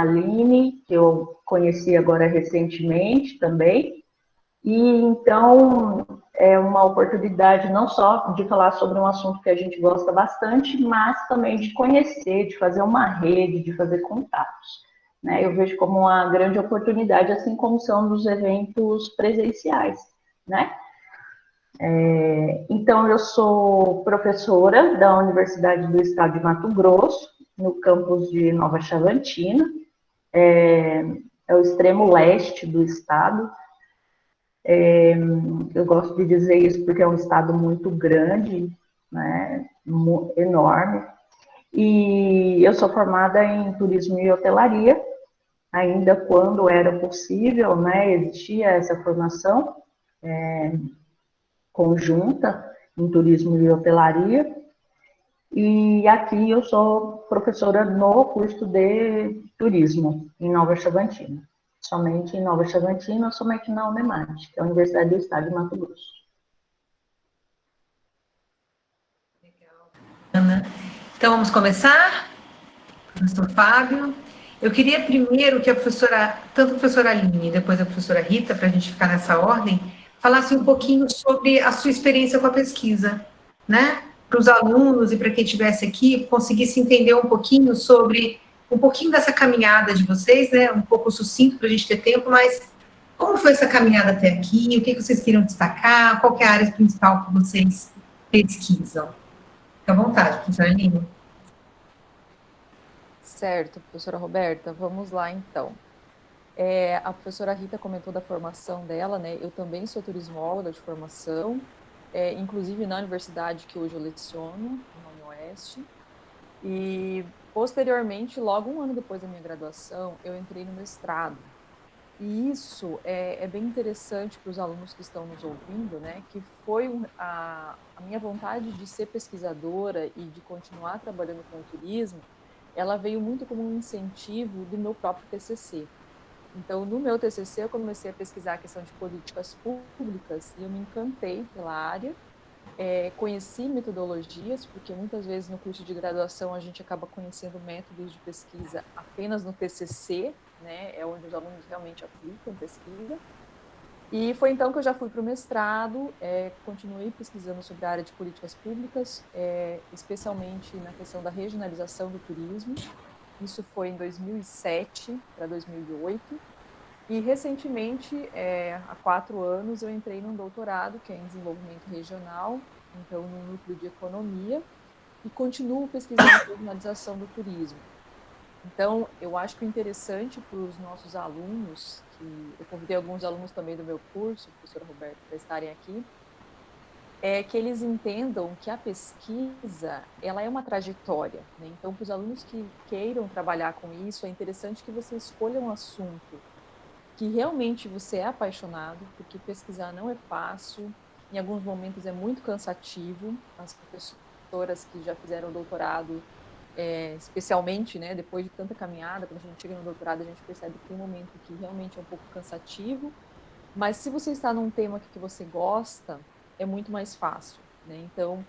Aline, que eu conheci agora recentemente também. E então é uma oportunidade não só de falar sobre um assunto que a gente gosta bastante, mas também de conhecer, de fazer uma rede, de fazer contatos. Né? Eu vejo como uma grande oportunidade, assim como são nos eventos presenciais. Né? Então, eu sou professora da Universidade do Estado de Mato Grosso, no campus de Nova Chavantina, é o extremo leste do estado. Eu gosto de dizer isso porque é um estado muito grande, né, enorme. E eu sou formada em turismo e hotelaria, ainda quando era possível, né, existia essa formação conjunta em turismo e hotelaria. E aqui eu sou professora no curso de turismo em Nova Chavantina. Somente em Nova Chavantina, somente na UNEMAT, que é a Universidade do Estado de Mato Grosso. Ana. Então, vamos começar? Professor Fábio. Eu queria primeiro que a professora, tanto a professora Aline e depois a professora Rita, para a gente ficar nessa ordem, falasse um pouquinho sobre a sua experiência com a pesquisa, né? Para os alunos e para quem estivesse aqui, conseguisse entender um pouquinho sobre, um pouquinho dessa caminhada de vocês, né? Um pouco sucinto para a gente ter tempo, mas como foi essa caminhada até aqui? O que vocês queriam destacar? Qual que é a área principal que vocês pesquisam? Fique à vontade, professora Aline. Certo, professora Roberta, vamos lá então. A professora Rita comentou da formação dela, né? Eu também sou turismóloga de formação, inclusive na universidade que hoje eu leciono, na UniOeste. E, posteriormente, logo um ano depois da minha graduação, eu entrei no mestrado. E isso é bem interessante para os alunos que estão nos ouvindo, né? Que foi a minha vontade de ser pesquisadora e de continuar trabalhando com o turismo, ela veio muito como um incentivo do meu próprio TCC. Então, no meu TCC, eu comecei a pesquisar a questão de políticas públicas e eu me encantei pela área. Conheci metodologias, porque muitas vezes no curso de graduação a gente acaba conhecendo métodos de pesquisa apenas no TCC, né? É onde os alunos realmente aplicam pesquisa. E foi então que eu já fui para o mestrado, continuei pesquisando sobre a área de políticas públicas, especialmente na questão da regionalização do turismo. Isso foi em 2007 para 2008. E recentemente, há 4 anos, eu entrei num doutorado, que é em desenvolvimento regional, então no núcleo de economia, e continuo pesquisando a regionalização do turismo. Então, eu acho que o interessante para os nossos alunos, que eu convidei alguns alunos também do meu curso, professora Roberta, para estarem aqui, é que eles entendam que a pesquisa, ela é uma trajetória, né? Então, para os alunos que queiram trabalhar com isso, é interessante que você escolha um assunto que realmente você é apaixonado, porque pesquisar não é fácil, em alguns momentos é muito cansativo. As professoras que já fizeram doutorado, especialmente, né, depois de tanta caminhada, quando a gente chega no doutorado, a gente percebe que tem um momento que realmente é um pouco cansativo, mas se você está num tema que você gosta, é muito mais fácil, né? Então,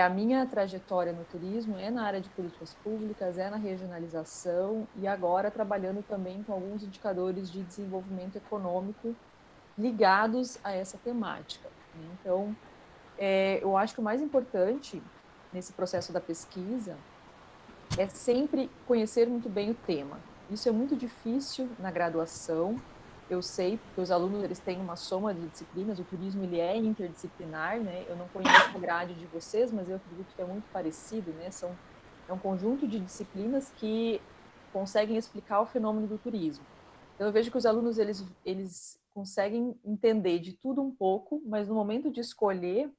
a minha trajetória no turismo é na área de políticas públicas, é na regionalização e agora trabalhando também com alguns indicadores de desenvolvimento econômico ligados a essa temática, né? Então, eu acho que o mais importante nesse processo da pesquisa é sempre conhecer muito bem o tema. Isso é muito difícil na graduação, eu sei, porque os alunos eles têm uma soma de disciplinas, o turismo ele é interdisciplinar, né? Eu não conheço a grade de vocês, mas eu acredito que é muito parecido, né? É um conjunto de disciplinas que conseguem explicar o fenômeno do turismo. Então, eu vejo que os alunos eles conseguem entender de tudo um pouco, mas no momento de escolher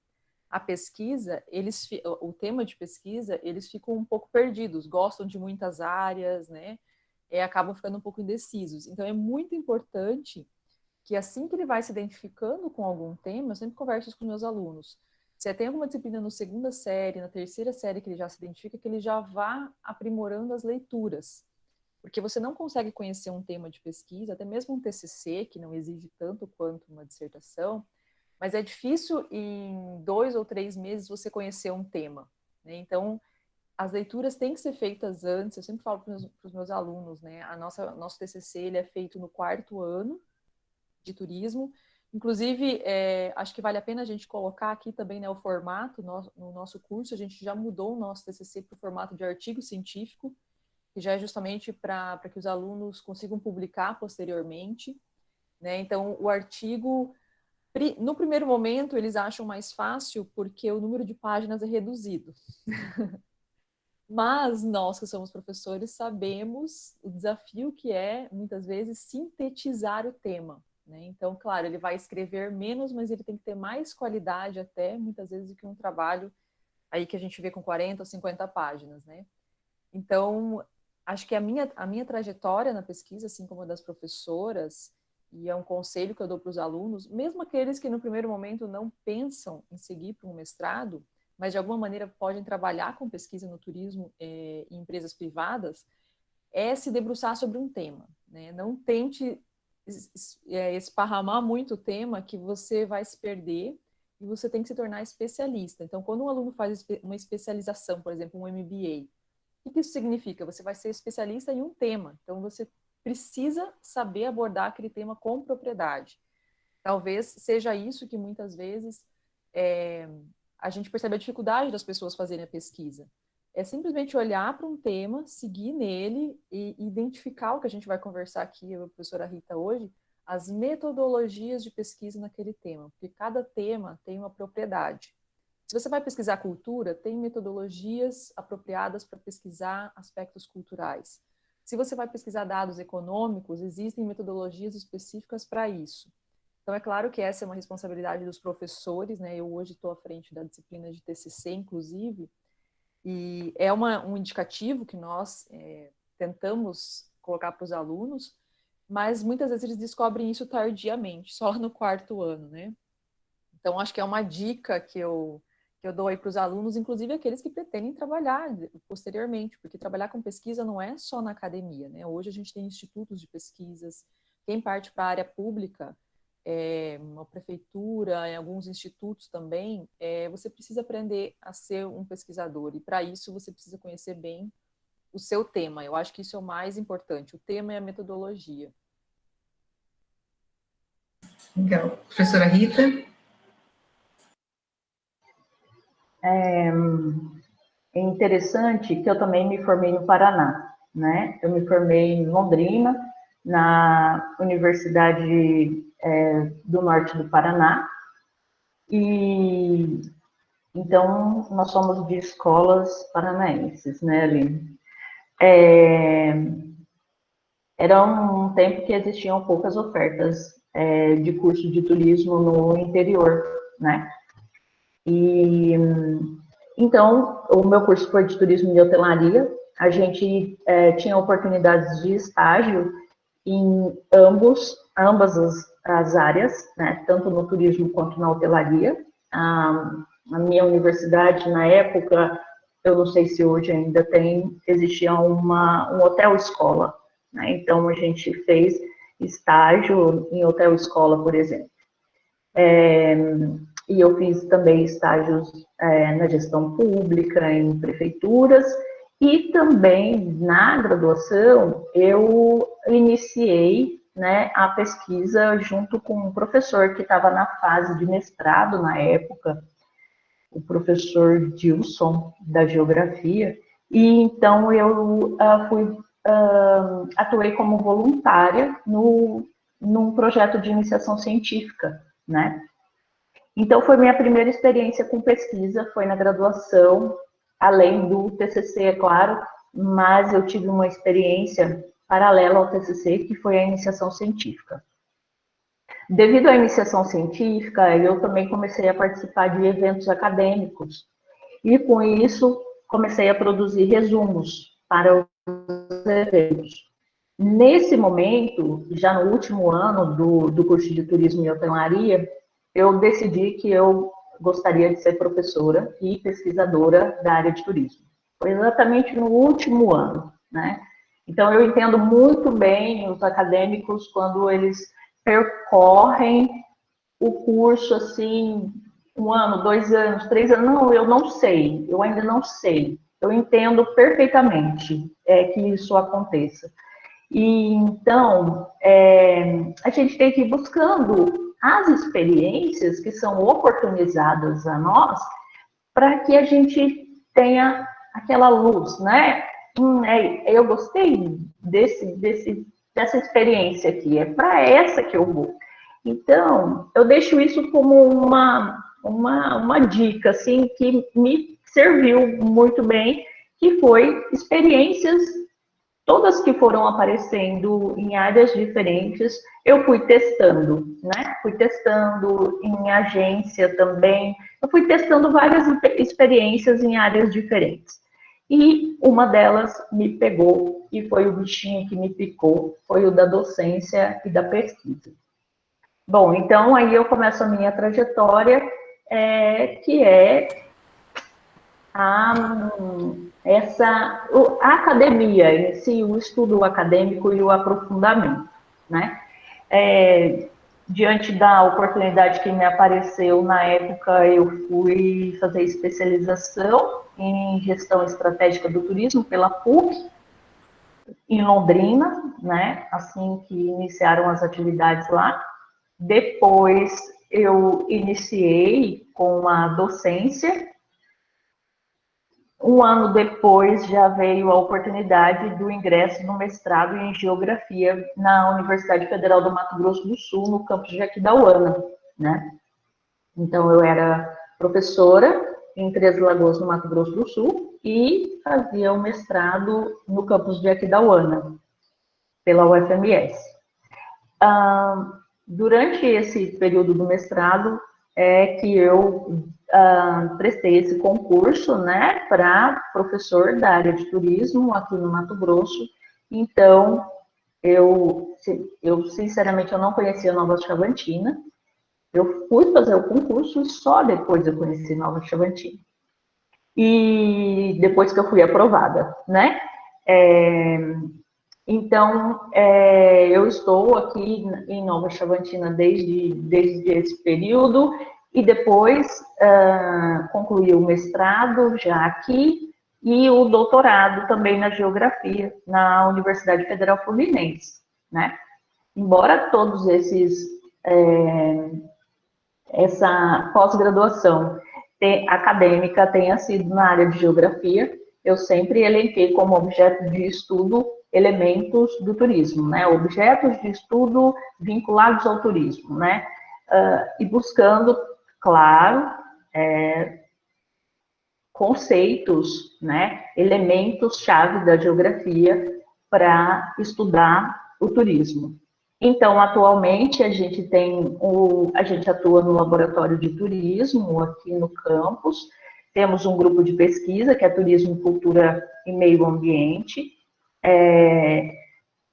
a pesquisa, o tema de pesquisa, eles ficam um pouco perdidos, gostam de muitas áreas, né? Acabam ficando um pouco indecisos. Então, é muito importante que assim que ele vai se identificando com algum tema, eu sempre converso isso com os meus alunos. Se tem alguma disciplina no segunda série, na terceira série que ele já se identifica, que ele já vá aprimorando as leituras. Porque você não consegue conhecer um tema de pesquisa, até mesmo um TCC, que não exige tanto quanto uma dissertação, mas é difícil em 2 ou 3 meses você conhecer um tema, né? Então, as leituras têm que ser feitas antes. Eu sempre falo para os meus alunos, né? Nosso TCC ele é feito no 4º ano de turismo. Inclusive, acho que vale a pena a gente colocar aqui também, né, o formato no nosso curso. A gente já mudou o nosso TCC para o formato de artigo científico, que já é justamente para que os alunos consigam publicar posteriormente, né? Então, o artigo, no primeiro momento, eles acham mais fácil porque o número de páginas é reduzido. Mas nós que somos professores sabemos o desafio que é, muitas vezes, sintetizar o tema, né? Então, claro, ele vai escrever menos, mas ele tem que ter mais qualidade até, muitas vezes, do que um trabalho aí que a gente vê com 40 ou 50 páginas, né? Então, acho que a minha trajetória na pesquisa, assim como a das professoras, e é um conselho que eu dou para os alunos, mesmo aqueles que no primeiro momento não pensam em seguir para um mestrado, mas de alguma maneira podem trabalhar com pesquisa no turismo em empresas privadas, é se debruçar sobre um tema, né? Não tente esparramar muito o tema, que você vai se perder e você tem que se tornar especialista. Então, quando um aluno faz uma especialização, por exemplo, um MBA, o que isso significa? Você vai ser especialista em um tema, então você precisa saber abordar aquele tema com propriedade. Talvez seja isso que muitas vezes a gente percebe a dificuldade das pessoas fazerem a pesquisa. É simplesmente olhar para um tema, seguir nele e identificar o que a gente vai conversar aqui, eu e a professora Rita hoje, as metodologias de pesquisa naquele tema, porque cada tema tem uma propriedade. Se você vai pesquisar cultura, tem metodologias apropriadas para pesquisar aspectos culturais. Se você vai pesquisar dados econômicos, existem metodologias específicas para isso. Então, é claro que essa é uma responsabilidade dos professores, né? Eu hoje estou à frente da disciplina de TCC, inclusive, e é um indicativo que nós tentamos colocar para os alunos, mas muitas vezes eles descobrem isso tardiamente, só no 4º ano, né? Então, acho que é uma dica que eu dou aí para os alunos, inclusive aqueles que pretendem trabalhar posteriormente, porque trabalhar com pesquisa não é só na academia, né? Hoje a gente tem institutos de pesquisas, quem parte para a área pública, uma prefeitura, em alguns institutos também, você precisa aprender a ser um pesquisador, e para isso você precisa conhecer bem o seu tema. Eu acho que isso é o mais importante, o tema e a metodologia. Legal. Professora Rita? É interessante que eu também me formei no Paraná, né? Eu me formei em Londrina, na Universidade do Norte do Paraná, e então nós somos de escolas paranaenses, né, Aline? Era um tempo que existiam poucas ofertas de curso de turismo no interior, né? E então, o meu curso foi de turismo e hotelaria. A gente tinha oportunidades de estágio em ambas as áreas, né? Tanto no turismo quanto na hotelaria. A minha universidade, na época, eu não sei se hoje ainda tem, existia um hotel-escola, né? Então, a gente fez estágio em hotel-escola, por exemplo. E eu fiz também estágios na gestão pública, em prefeituras, e também na graduação eu iniciei, né, a pesquisa junto com um professor que estava na fase de mestrado na época, o professor Dilson, da geografia, e então eu atuei como voluntária num projeto de iniciação científica, né? Então, foi minha primeira experiência com pesquisa, foi na graduação, além do TCC, é claro, mas eu tive uma experiência paralela ao TCC, que foi a iniciação científica. Devido à iniciação científica, eu também comecei a participar de eventos acadêmicos, e com isso, comecei a produzir resumos para os eventos. Nesse momento, já no último ano do curso de Turismo e Hotelaria, eu decidi que eu gostaria de ser professora e pesquisadora da área de turismo. Foi exatamente no último ano, né? Então, eu entendo muito bem os acadêmicos quando eles percorrem o curso, assim, 1 ano, 2 anos, 3 anos. Não, eu não sei, eu ainda não sei. eu entendo perfeitamente que isso aconteça. E, então, a gente tem que ir buscando as experiências que são oportunizadas a nós para que a gente tenha aquela luz, né? Eu gostei dessa experiência aqui, é para essa que eu vou. Então, eu deixo isso como uma dica, assim, que me serviu muito bem, que foi experiências, todas que foram aparecendo em áreas diferentes, eu fui testando, né? Fui testando em agência também, eu fui testando várias experiências em áreas diferentes. E uma delas me pegou, e foi o bichinho que me picou, foi o da docência e da pesquisa. Bom, então aí eu começo a minha trajetória, que é a academia em si, o estudo acadêmico e o aprofundamento, né? Diante da oportunidade que me apareceu na época, eu fui fazer especialização em gestão estratégica do turismo pela PUC, em Londrina, né? Assim que iniciaram as atividades lá. Depois eu iniciei com a docência. Um ano depois já veio a oportunidade do ingresso no mestrado em Geografia na Universidade Federal do Mato Grosso do Sul, no campus de Aquidauana, né? Então, eu era professora em Três Lagoas, no Mato Grosso do Sul, e fazia o mestrado no campus de Aquidauana, pela UFMS. Durante esse período do mestrado, que eu prestei esse concurso, né, para professor da área de turismo aqui no Mato Grosso. Então, eu sinceramente, eu não conhecia Nova Chavantina. Eu fui fazer o concurso e só depois eu conheci Nova Chavantina. E depois que eu fui aprovada, né? Então, eu estou aqui em Nova Chavantina desde esse período e depois concluí o mestrado já aqui e o doutorado também na Geografia na Universidade Federal Fluminense, né? Embora todos essa pós-graduação acadêmica tenha sido na área de Geografia, eu sempre elenquei como objeto de estudo elementos do turismo, né? Objetos de estudo vinculados ao turismo, né? E buscando, claro, conceitos, né? Elementos-chave da geografia para estudar o turismo. Então, atualmente, a gente atua no laboratório de turismo aqui no campus, temos um grupo de pesquisa, que é Turismo, Cultura e Meio Ambiente.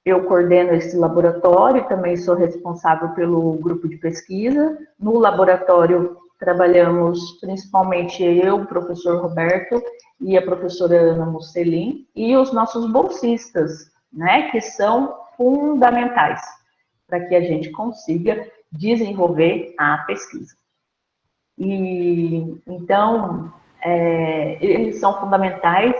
Eu coordeno esse laboratório, também sou responsável pelo grupo de pesquisa. No laboratório, trabalhamos principalmente eu, o professor Roberto, e a professora Ana Musselin, e os nossos bolsistas, né, que são fundamentais para que a gente consiga desenvolver a pesquisa. E, então, eles são fundamentais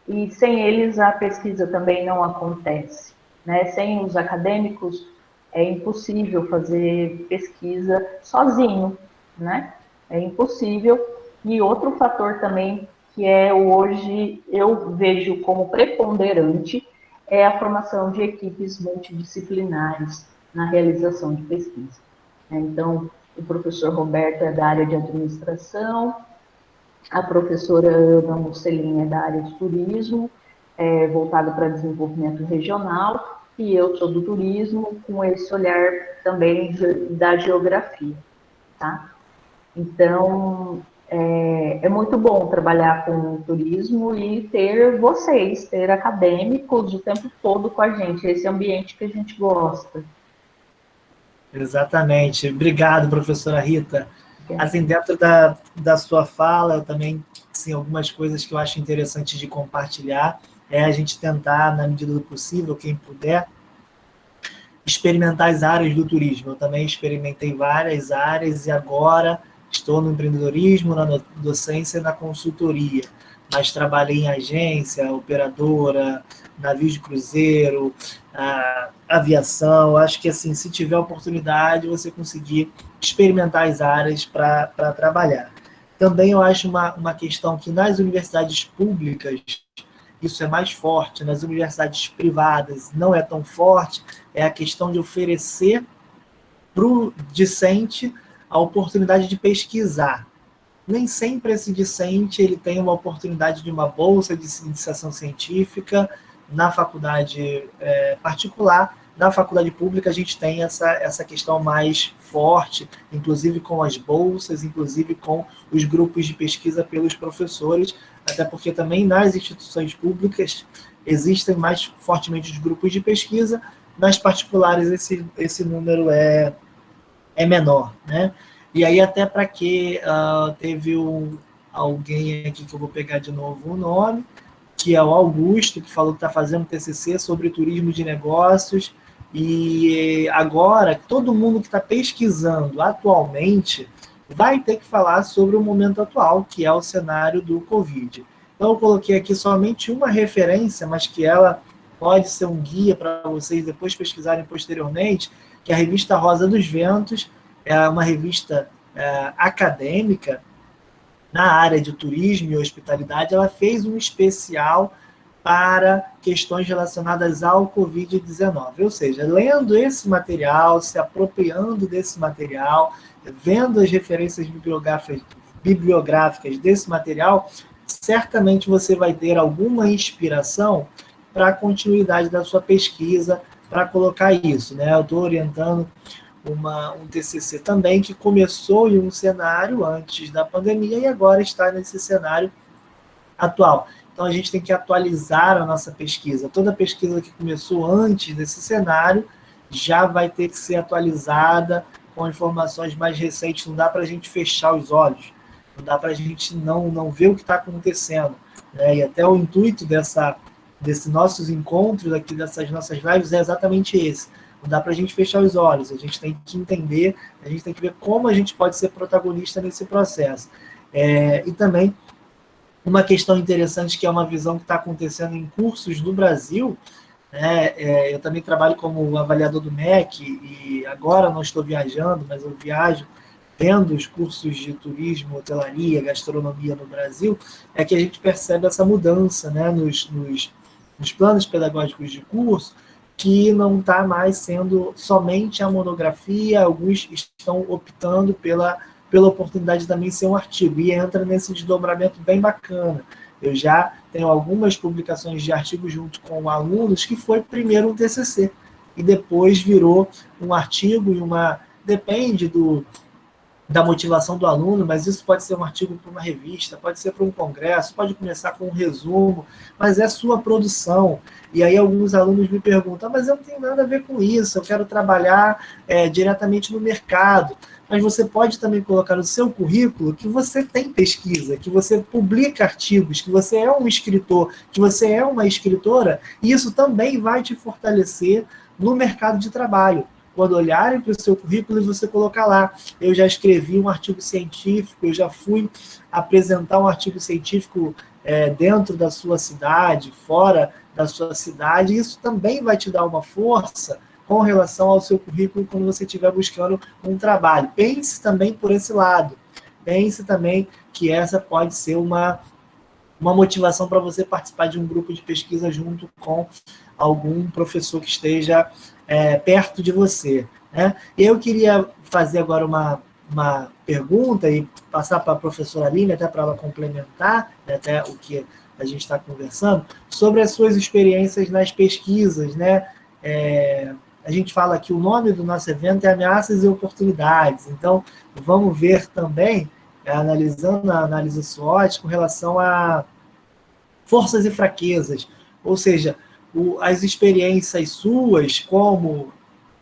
e sem eles a pesquisa também não acontece, né? Sem os acadêmicos é impossível fazer pesquisa sozinho, né? É impossível. E outro fator também que hoje eu vejo como preponderante é a formação de equipes multidisciplinares na realização de pesquisa. Então, o professor Roberto é da área de administração, a professora Ana Musselin é da área de turismo, voltada para desenvolvimento regional, e eu sou do turismo, com esse olhar também da geografia, tá? Então, é muito bom trabalhar com o turismo e ter acadêmicos o tempo todo com a gente, esse ambiente que a gente gosta. Exatamente. Obrigado, professora Rita. Assim, dentro da sua fala, eu também, assim, algumas coisas que eu acho interessante de compartilhar é a gente tentar, na medida do possível, quem puder, experimentar as áreas do turismo. Eu também experimentei várias áreas e agora estou no empreendedorismo, na docência e na consultoria. mas trabalhei em agência, operadora, navio de cruzeiro, aviação. Acho que, assim, se tiver oportunidade, você conseguir experimentar as áreas para trabalhar. Também eu acho uma questão que nas universidades públicas isso é mais forte, nas universidades privadas não é tão forte, é a questão de oferecer para o discente a oportunidade de pesquisar. Nem sempre esse discente ele tem uma oportunidade de uma bolsa de iniciação científica na faculdade particular. Na faculdade pública a gente tem essa questão mais forte, inclusive com as bolsas, inclusive com os grupos de pesquisa pelos professores, até porque também nas instituições públicas existem mais fortemente os grupos de pesquisa, nas particulares esse número é menor, né? E aí até para que teve alguém aqui que eu vou pegar de novo o nome, que é o Augusto, que falou que está fazendo TCC sobre turismo de negócios, e agora todo mundo que está pesquisando atualmente vai ter que falar sobre o momento atual, que é o cenário do Covid. Então eu coloquei aqui somente uma referência, mas que ela pode ser um guia para vocês depois pesquisarem posteriormente, que é a revista Rosa dos Ventos, é uma revista acadêmica na área de turismo e hospitalidade. Ela fez um especial para questões relacionadas ao Covid-19. Ou seja, lendo esse material, se apropriando desse material, vendo as referências bibliográficas desse material, certamente você vai ter alguma inspiração para a continuidade da sua pesquisa, para colocar isso, né? Eu estou orientando um TCC também que começou em um cenário antes da pandemia e agora está nesse cenário atual. Então, a gente tem que atualizar a nossa pesquisa. Toda pesquisa que começou antes desse cenário já vai ter que ser atualizada com informações mais recentes. Não dá para a gente fechar os olhos, não dá para a gente não ver o que está acontecendo, né? E até o intuito desses nossos encontros aqui, dessas nossas lives, é exatamente esse. Não dá para a gente fechar os olhos, a gente tem que entender, a gente tem que ver como a gente pode ser protagonista nesse processo. E também uma questão interessante, que é uma visão que está acontecendo em cursos do Brasil, né? Eu também trabalho como avaliador do MEC, e agora não estou viajando, mas eu viajo vendo os cursos de turismo, hotelaria, gastronomia no Brasil, é que a gente percebe essa mudança, né, nos planos pedagógicos de curso, que não está mais sendo somente a monografia, alguns estão optando pela oportunidade de também ser um artigo, e entra nesse desdobramento bem bacana. Eu já tenho algumas publicações de artigos junto com alunos que foi primeiro um TCC, e depois virou um artigo, depende da motivação do aluno, mas isso pode ser um artigo para uma revista, pode ser para um congresso, pode começar com um resumo, mas é sua produção. E aí alguns alunos me perguntam, mas eu não tenho nada a ver com isso, eu quero trabalhar diretamente no mercado. Mas você pode também colocar no seu currículo que você tem pesquisa, que você publica artigos, que você é um escritor, que você é uma escritora, e isso também vai te fortalecer no mercado de trabalho. Quando olharem para o seu currículo e você colocar lá, eu já escrevi um artigo científico, eu já fui apresentar um artigo científico dentro da sua cidade, fora da sua cidade, isso também vai te dar uma força com relação ao seu currículo quando você estiver buscando um trabalho. Pense também por esse lado. Pense também que essa pode ser uma motivação para você participar de um grupo de pesquisa junto com algum professor que esteja perto de você, né? Eu queria fazer agora uma pergunta e passar para a professora Aline, até para ela complementar, né, até o que a gente está conversando, sobre as suas experiências nas pesquisas, né? A gente fala que o nome do nosso evento é Ameaças e Oportunidades, então vamos ver também, analisando a análise SWOT com relação a forças e fraquezas, ou seja, as experiências suas como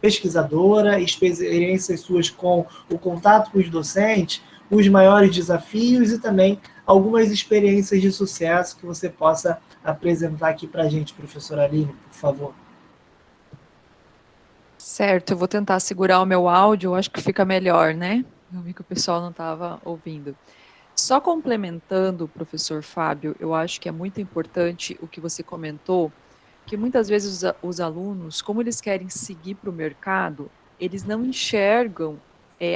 pesquisadora, experiências suas com o contato com os docentes, os maiores desafios e também algumas experiências de sucesso que você possa apresentar aqui para a gente, professora Aline, por favor. Certo, eu vou tentar segurar o meu áudio, eu acho que fica melhor, né? Eu vi que o pessoal não estava ouvindo. Só complementando, professor Fábio, eu acho que é muito importante o que você comentou, que muitas vezes os alunos, como eles querem seguir para o mercado, eles não enxergam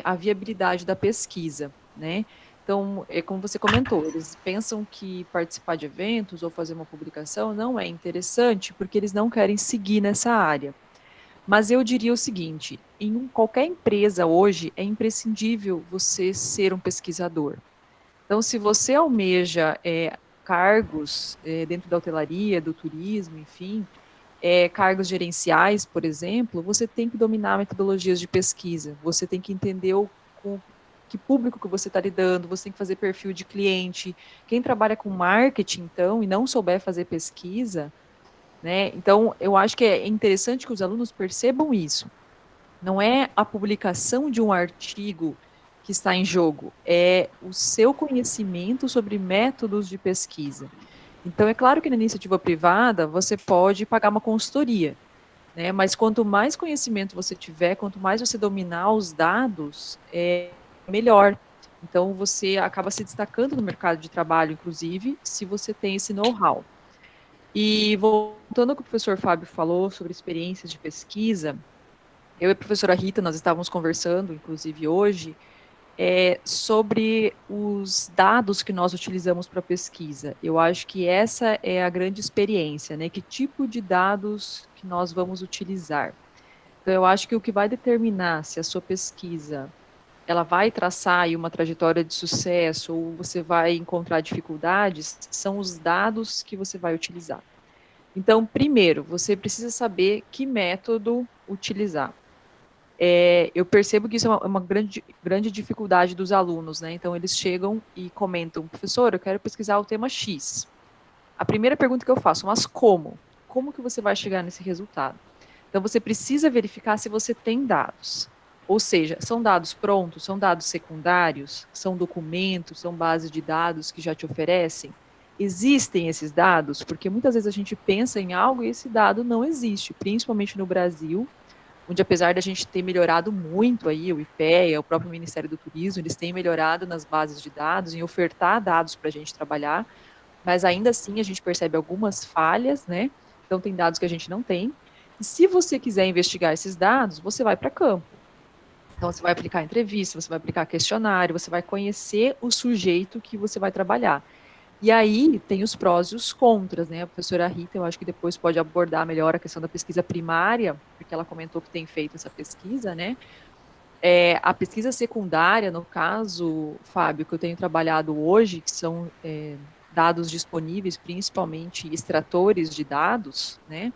a viabilidade da pesquisa, né? Então, como você comentou, eles pensam que participar de eventos ou fazer uma publicação não é interessante porque eles não querem seguir nessa área. Mas eu diria o seguinte, em qualquer empresa hoje é imprescindível você ser um pesquisador. Então, se você almeja cargos dentro da hotelaria, do turismo, enfim, cargos gerenciais, por exemplo, você tem que dominar metodologias de pesquisa, você tem que entender com que público que você está lidando, você tem que fazer perfil de cliente. Quem trabalha com marketing, então, e não souber fazer pesquisa, né? Então, eu acho que é interessante que os alunos percebam isso. Não é a publicação de um artigo que está em jogo, é o seu conhecimento sobre métodos de pesquisa. Então, é claro que na iniciativa privada você pode pagar uma consultoria, né? Mas quanto mais conhecimento você tiver, quanto mais você dominar os dados, melhor. Então, você acaba se destacando no mercado de trabalho, inclusive, se você tem esse know-how. E voltando ao que o professor Fábio falou sobre experiências de pesquisa, eu e a professora Rita, nós estávamos conversando, inclusive hoje, sobre os dados que nós utilizamos para pesquisa. Eu acho que essa é a grande experiência, né? Que tipo de dados que nós vamos utilizar. Então, eu acho que o que vai determinar se a sua pesquisa ela vai traçar aí uma trajetória de sucesso ou você vai encontrar dificuldades, são os dados que você vai utilizar. Então, primeiro, você precisa saber que método utilizar. Eu percebo que isso é uma grande dificuldade dos alunos, né? Então, eles chegam e comentam, professor, eu quero pesquisar o tema X. A primeira pergunta que eu faço, mas como? Como que você vai chegar nesse resultado? Então, você precisa verificar se você tem dados. Ou seja, são dados prontos, são dados secundários, são documentos, são bases de dados que já te oferecem? Existem esses dados? Porque muitas vezes a gente pensa em algo e esse dado não existe, principalmente no Brasil, onde apesar da gente ter melhorado muito aí, o IPEA, o próprio Ministério do Turismo, eles têm melhorado nas bases de dados, em ofertar dados para a gente trabalhar, mas ainda assim a gente percebe algumas falhas, né? Então tem dados que a gente não tem. E se você quiser investigar esses dados, você vai para campo. Então você vai aplicar entrevista, você vai aplicar questionário, você vai conhecer o sujeito que você vai trabalhar. E aí tem os prós e os contras, né? A professora Rita, eu acho que depois pode abordar melhor a questão da pesquisa primária, porque ela comentou que tem feito essa pesquisa, né? A pesquisa secundária, no caso, Fábio, que eu tenho trabalhado hoje, que são dados disponíveis, principalmente extratores de dados, né?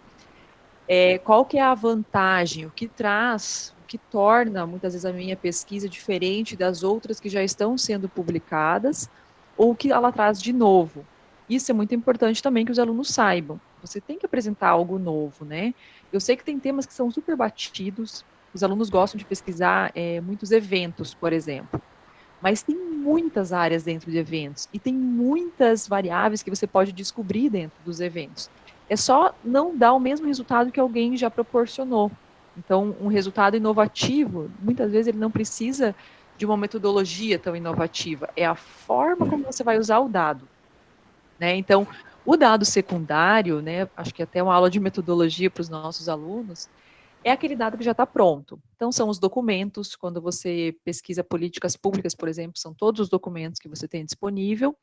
Qual que é a vantagem, o que traz, o que torna, muitas vezes, a minha pesquisa diferente das outras que já estão sendo publicadas, ou o que ela traz de novo. Isso é muito importante também que os alunos saibam. Você tem que apresentar algo novo, né? Eu sei que tem temas que são super batidos, os alunos gostam de pesquisar muitos eventos, por exemplo, mas tem muitas áreas dentro de eventos e tem muitas variáveis que você pode descobrir dentro dos eventos. É só não dar o mesmo resultado que alguém já proporcionou. Então, um resultado inovativo, muitas vezes ele não precisa de uma metodologia tão inovativa, é a forma como você vai usar o dado, né? Então, o dado secundário, né, acho que até uma aula de metodologia para os nossos alunos, é aquele dado que já está pronto. Então, são os documentos, quando você pesquisa políticas públicas, por exemplo, são todos os documentos que você tem disponível,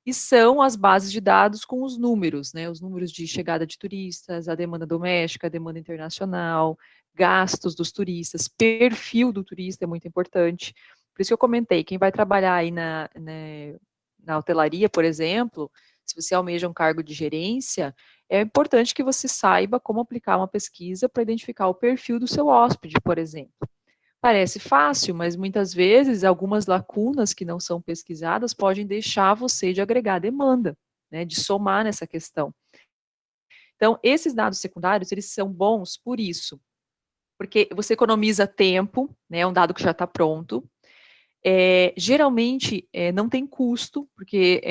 e são as bases de dados com os números, né? Os números de chegada de turistas, a demanda doméstica, a demanda internacional, gastos dos turistas, perfil do turista é muito importante. Por isso que eu comentei, quem vai trabalhar aí na hotelaria, por exemplo, se você almeja um cargo de gerência, é importante que você saiba como aplicar uma pesquisa para identificar o perfil do seu hóspede, por exemplo. Parece fácil, mas muitas vezes algumas lacunas que não são pesquisadas podem deixar você de agregar demanda, né, de somar nessa questão. Então, esses dados secundários, eles são bons por isso, porque você economiza tempo, né, é um dado que já está pronto, geralmente não tem custo, porque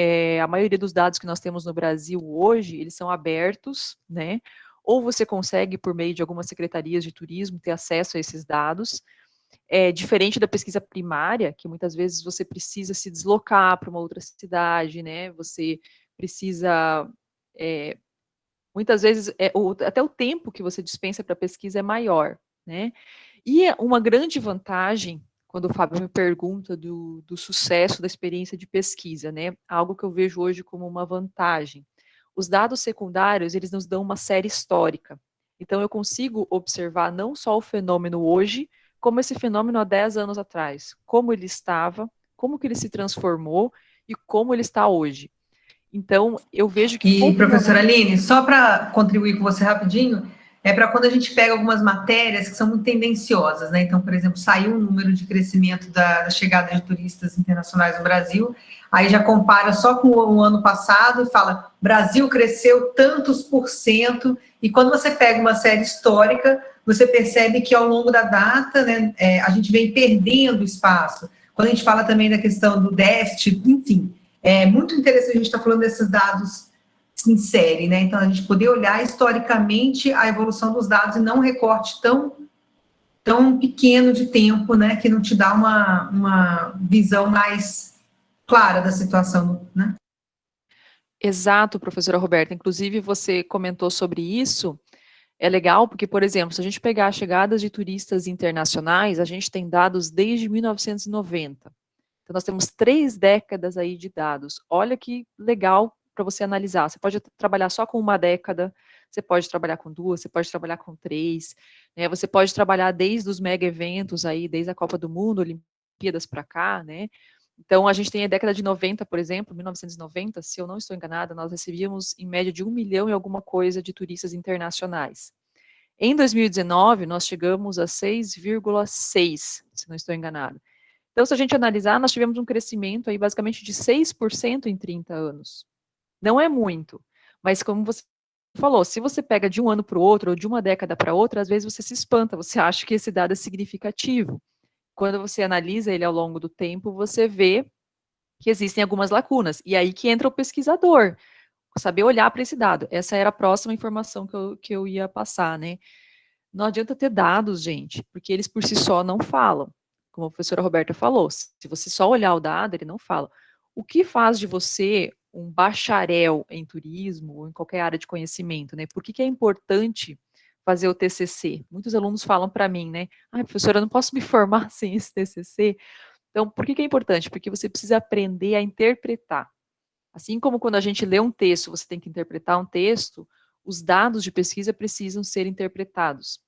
a maioria dos dados que nós temos no Brasil hoje, eles são abertos, né, ou você consegue, por meio de algumas secretarias de turismo, ter acesso a esses dados. É diferente da pesquisa primária, que muitas vezes você precisa se deslocar para uma outra cidade, né? Você precisa, muitas vezes, até o tempo que você dispensa para pesquisa é maior, né? E uma grande vantagem, quando o Fábio me pergunta do sucesso da experiência de pesquisa, né? Algo que eu vejo hoje como uma vantagem. Os dados secundários, eles nos dão uma série histórica. Então, eu consigo observar não só o fenômeno hoje, como esse fenômeno há 10 anos atrás. Como ele estava, como que ele se transformou e como ele está hoje. Então, eu vejo que... E, professora Aline, só para contribuir com você rapidinho, é para quando a gente pega algumas matérias que são muito tendenciosas, né? Então, por exemplo, saiu um número de crescimento da chegada de turistas internacionais no Brasil, aí já compara só com o ano passado e fala, Brasil cresceu tantos por cento, e quando você pega uma série histórica, você percebe que ao longo da data, né, a gente vem perdendo espaço. Quando a gente fala também da questão do déficit, enfim, é muito interessante a gente estar falando desses dados em série, né? Então, a gente poder olhar historicamente a evolução dos dados e não um recorte tão pequeno de tempo, né? Que não te dá uma visão mais clara da situação, né? Exato, professora Roberta. Inclusive, você comentou sobre isso. É legal porque, por exemplo, se a gente pegar as chegadas de turistas internacionais, a gente tem dados desde 1990. Então, nós temos 3 décadas aí de dados. Olha que legal para você analisar. Você pode trabalhar só com uma década, você pode trabalhar com 2, você pode trabalhar com 3, né? Você pode trabalhar desde os mega eventos aí, desde a Copa do Mundo, Olimpíadas para cá, né? Então, a gente tem a década de 90, por exemplo, 1990, se eu não estou enganada, nós recebíamos em média de 1 milhão e alguma coisa de turistas internacionais. Em 2019, nós chegamos a 6,6, se não estou enganada. Então, se a gente analisar, nós tivemos um crescimento aí basicamente de 6% em 30 anos. Não é muito, mas como você falou, se você pega de um ano para o outro, ou de uma década para outra, às vezes você se espanta, você acha que esse dado é significativo. Quando você analisa ele ao longo do tempo, você vê que existem algumas lacunas. E aí que entra o pesquisador, saber olhar para esse dado. Essa era a próxima informação que eu ia passar, né? Não adianta ter dados, gente, porque eles por si só não falam. Como a professora Roberta falou, se você só olhar o dado, ele não fala. O que faz de você um bacharel em turismo ou em qualquer área de conhecimento, né? Por que é importante fazer o TCC? Muitos alunos falam para mim, né? Ah, professora, eu não posso me formar sem esse TCC. Então, por que é importante? Porque você precisa aprender a interpretar. Assim como quando a gente lê um texto, você tem que interpretar um texto, os dados de pesquisa precisam ser interpretados.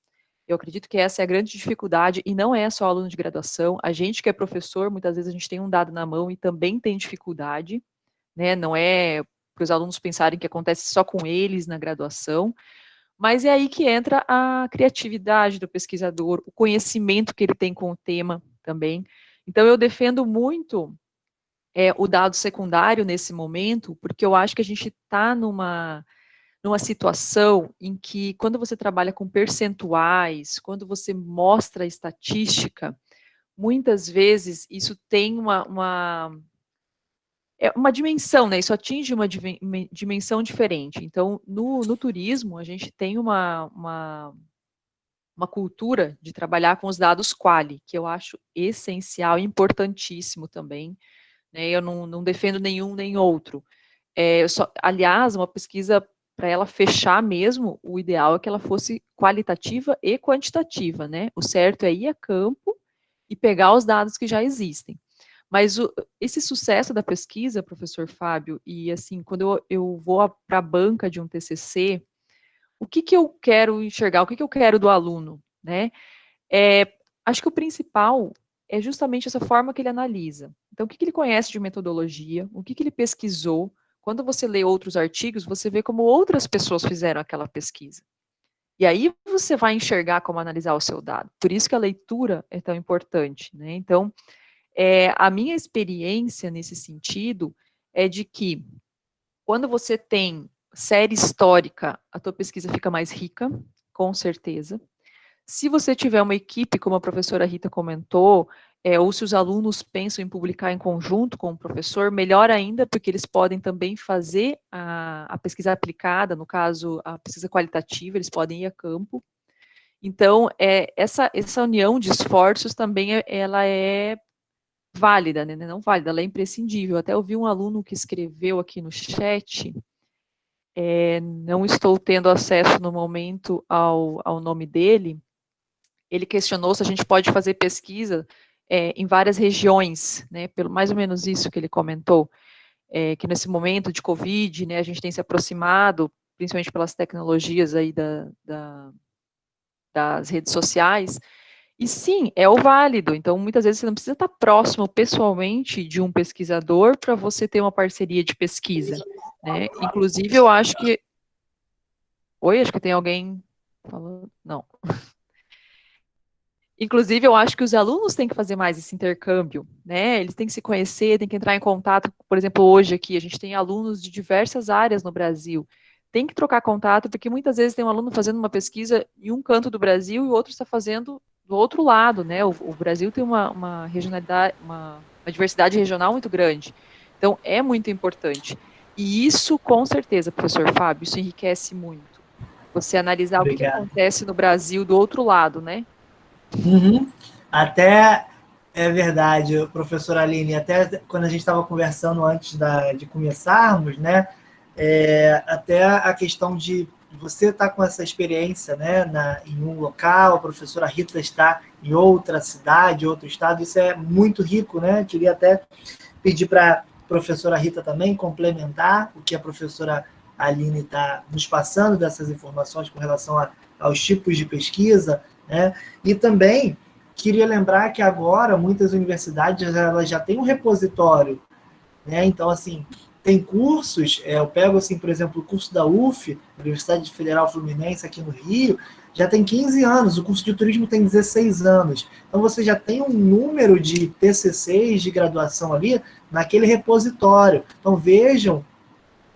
Eu acredito que essa é a grande dificuldade, e não é só aluno de graduação, a gente que é professor, muitas vezes a gente tem um dado na mão e também tem dificuldade, né? Não é para os alunos pensarem que acontece só com eles na graduação, mas é aí que entra a criatividade do pesquisador, o conhecimento que ele tem com o tema também. Então, eu defendo muito o dado secundário nesse momento, porque eu acho que a gente está numa situação em que, quando você trabalha com percentuais, quando você mostra estatística, muitas vezes isso tem uma dimensão, né? Isso atinge uma dimensão diferente. Então, no turismo, a gente tem uma cultura de trabalhar com os dados quali, que eu acho essencial e importantíssimo também, né? Eu não defendo nenhum nem outro. Aliás, uma pesquisa, para ela fechar mesmo, o ideal é que ela fosse qualitativa e quantitativa, né? O certo é ir a campo e pegar os dados que já existem. Mas esse sucesso da pesquisa, professor Fábio, e assim, quando eu vou para a banca de um TCC, o que eu quero enxergar, o que eu quero do aluno, né? Acho que o principal é justamente essa forma que ele analisa. Então, o que ele conhece de metodologia, o que ele pesquisou. Quando você lê outros artigos, você vê como outras pessoas fizeram aquela pesquisa. E aí você vai enxergar como analisar o seu dado. Por isso que a leitura é tão importante, né? Então, a minha experiência nesse sentido é de que, quando você tem série histórica, a tua pesquisa fica mais rica, com certeza. Se você tiver uma equipe, como a professora Rita comentou, ou se os alunos pensam em publicar em conjunto com o professor, melhor ainda, porque eles podem também fazer a pesquisa aplicada, no caso, a pesquisa qualitativa, eles podem ir a campo. Então, essa união de esforços também ela é válida, né? Não válida, ela é imprescindível. Até ouvi um aluno que escreveu aqui no chat, não estou tendo acesso no momento ao nome dele, ele questionou se a gente pode fazer pesquisa em várias regiões, né? Pelo mais ou menos isso que ele comentou, que nesse momento de Covid, né, a gente tem se aproximado, principalmente pelas tecnologias aí das redes sociais, e sim, é o válido. Então, muitas vezes você não precisa estar próximo pessoalmente de um pesquisador para você ter uma parceria de pesquisa, né? Inclusive, eu acho que... Oi, acho que tem alguém falando... Não. Inclusive, eu acho que os alunos têm que fazer mais esse intercâmbio, né? Eles têm que se conhecer, têm que entrar em contato. Por exemplo, hoje aqui, a gente tem alunos de diversas áreas no Brasil. Tem que trocar contato, porque muitas vezes tem um aluno fazendo uma pesquisa em um canto do Brasil e o outro está fazendo do outro lado, né? O Brasil tem uma regionalidade, uma diversidade regional muito grande. Então, é muito importante. E isso, com certeza, professor Fábio, isso enriquece muito. Você analisar o que acontece no Brasil do outro lado, né? Uhum. Até é verdade, professora Aline, até quando a gente estava conversando antes de começarmos, né, até a questão de você estar com essa experiência, né, em um local, a professora Rita está em outra cidade, outro estado, isso é muito rico, né? Queria até pedir para a professora Rita também complementar o que a professora Aline está nos passando dessas informações com relação aos tipos de pesquisa, né? E também queria lembrar que agora muitas universidades elas já têm um repositório, né? Então, assim, tem cursos, eu pego, assim, por exemplo, o curso da UF, Universidade Federal Fluminense, aqui no Rio, já tem 15 anos, o curso de turismo tem 16 anos. Então, você já tem um número de TCCs de graduação ali naquele repositório. Então, vejam,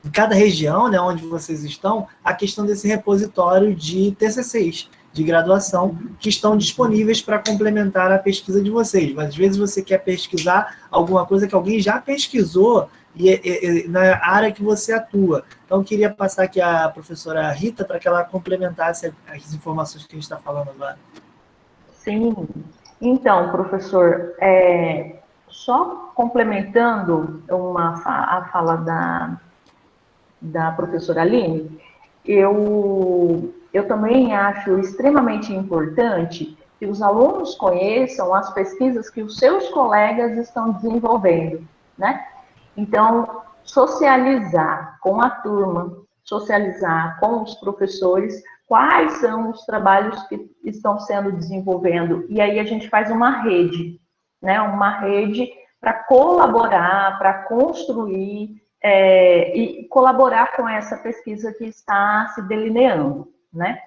em cada região, né, onde vocês estão, a questão desse repositório de TCCs de graduação que estão disponíveis para complementar a pesquisa de vocês. Mas às vezes você quer pesquisar alguma coisa que alguém já pesquisou e na área que você atua. Então, eu queria passar aqui a professora Rita para que ela complementasse as informações que a gente está falando agora. Sim. Então, professor, só complementando a fala da professora Aline, eu também acho extremamente importante que os alunos conheçam as pesquisas que os seus colegas estão desenvolvendo, né? Então, socializar com a turma, socializar com os professores, quais são os trabalhos que estão sendo desenvolvendo. E aí a gente faz uma rede, né? Uma rede para colaborar, para construir e colaborar com essa pesquisa que está se delineando, né?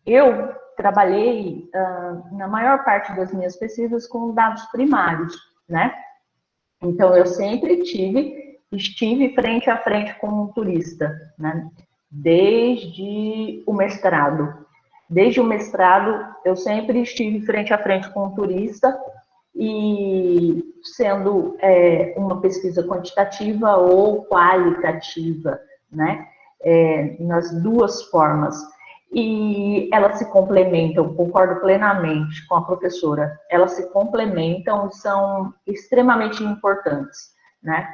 Eu trabalhei na maior parte das minhas pesquisas com dados primários, né? Então, eu sempre estive frente a frente com um turista, né? Desde o mestrado. Desde o mestrado, eu sempre estive frente a frente com um turista, e sendo uma pesquisa quantitativa ou qualitativa, né? Nas duas formas. E elas se complementam, concordo plenamente com a professora, elas se complementam e são extremamente importantes, né?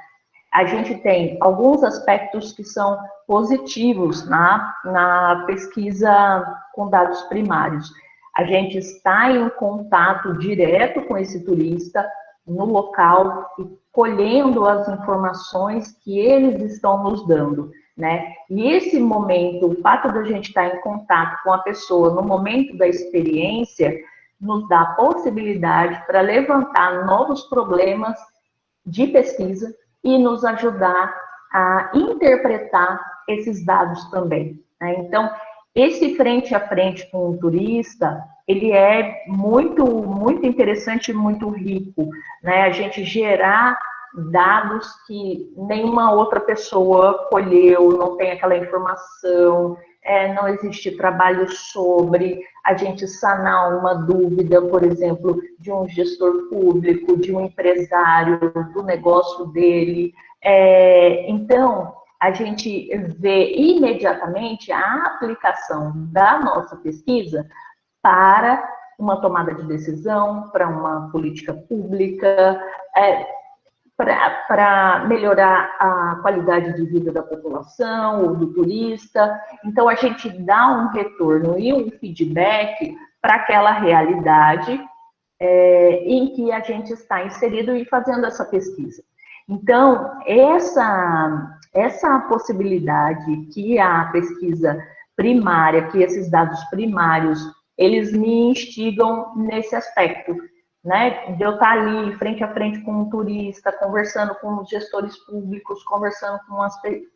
A gente tem alguns aspectos que são positivos na pesquisa com dados primários. A gente está em contato direto com esse turista no local e colhendo as informações que eles estão nos dando, né? E esse momento, o fato de a gente estar em contato com a pessoa no momento da experiência, nos dá a possibilidade para levantar novos problemas de pesquisa e nos ajudar a interpretar esses dados também, né? Então, esse frente a frente com o turista, ele é muito, muito interessante e muito rico, né? A gente gerar dados que nenhuma outra pessoa colheu, não tem aquela informação, não existe trabalho sobre, a gente sanar uma dúvida, por exemplo, de um gestor público, de um empresário, do negócio dele. Então, a gente vê imediatamente a aplicação da nossa pesquisa para uma tomada de decisão, para uma política pública, para melhorar a qualidade de vida da população ou do turista. Então, a gente dá um retorno e um feedback para aquela realidade em que a gente está inserido e fazendo essa pesquisa. Então, essa possibilidade que a pesquisa primária, que esses dados primários, eles me instigam nesse aspecto, né? De eu estar ali, frente a frente com um turista, conversando com os gestores públicos, conversando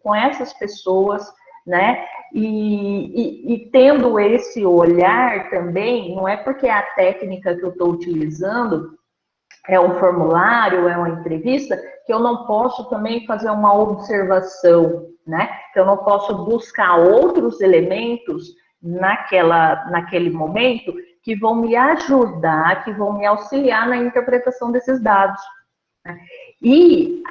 com essas pessoas, né? E tendo esse olhar também, não é porque a técnica que eu estou utilizando é um formulário, é uma entrevista, que eu não posso também fazer uma observação, né? Que eu não posso buscar outros elementos naquele momento que vão me ajudar, que vão me auxiliar na interpretação desses dados, né? E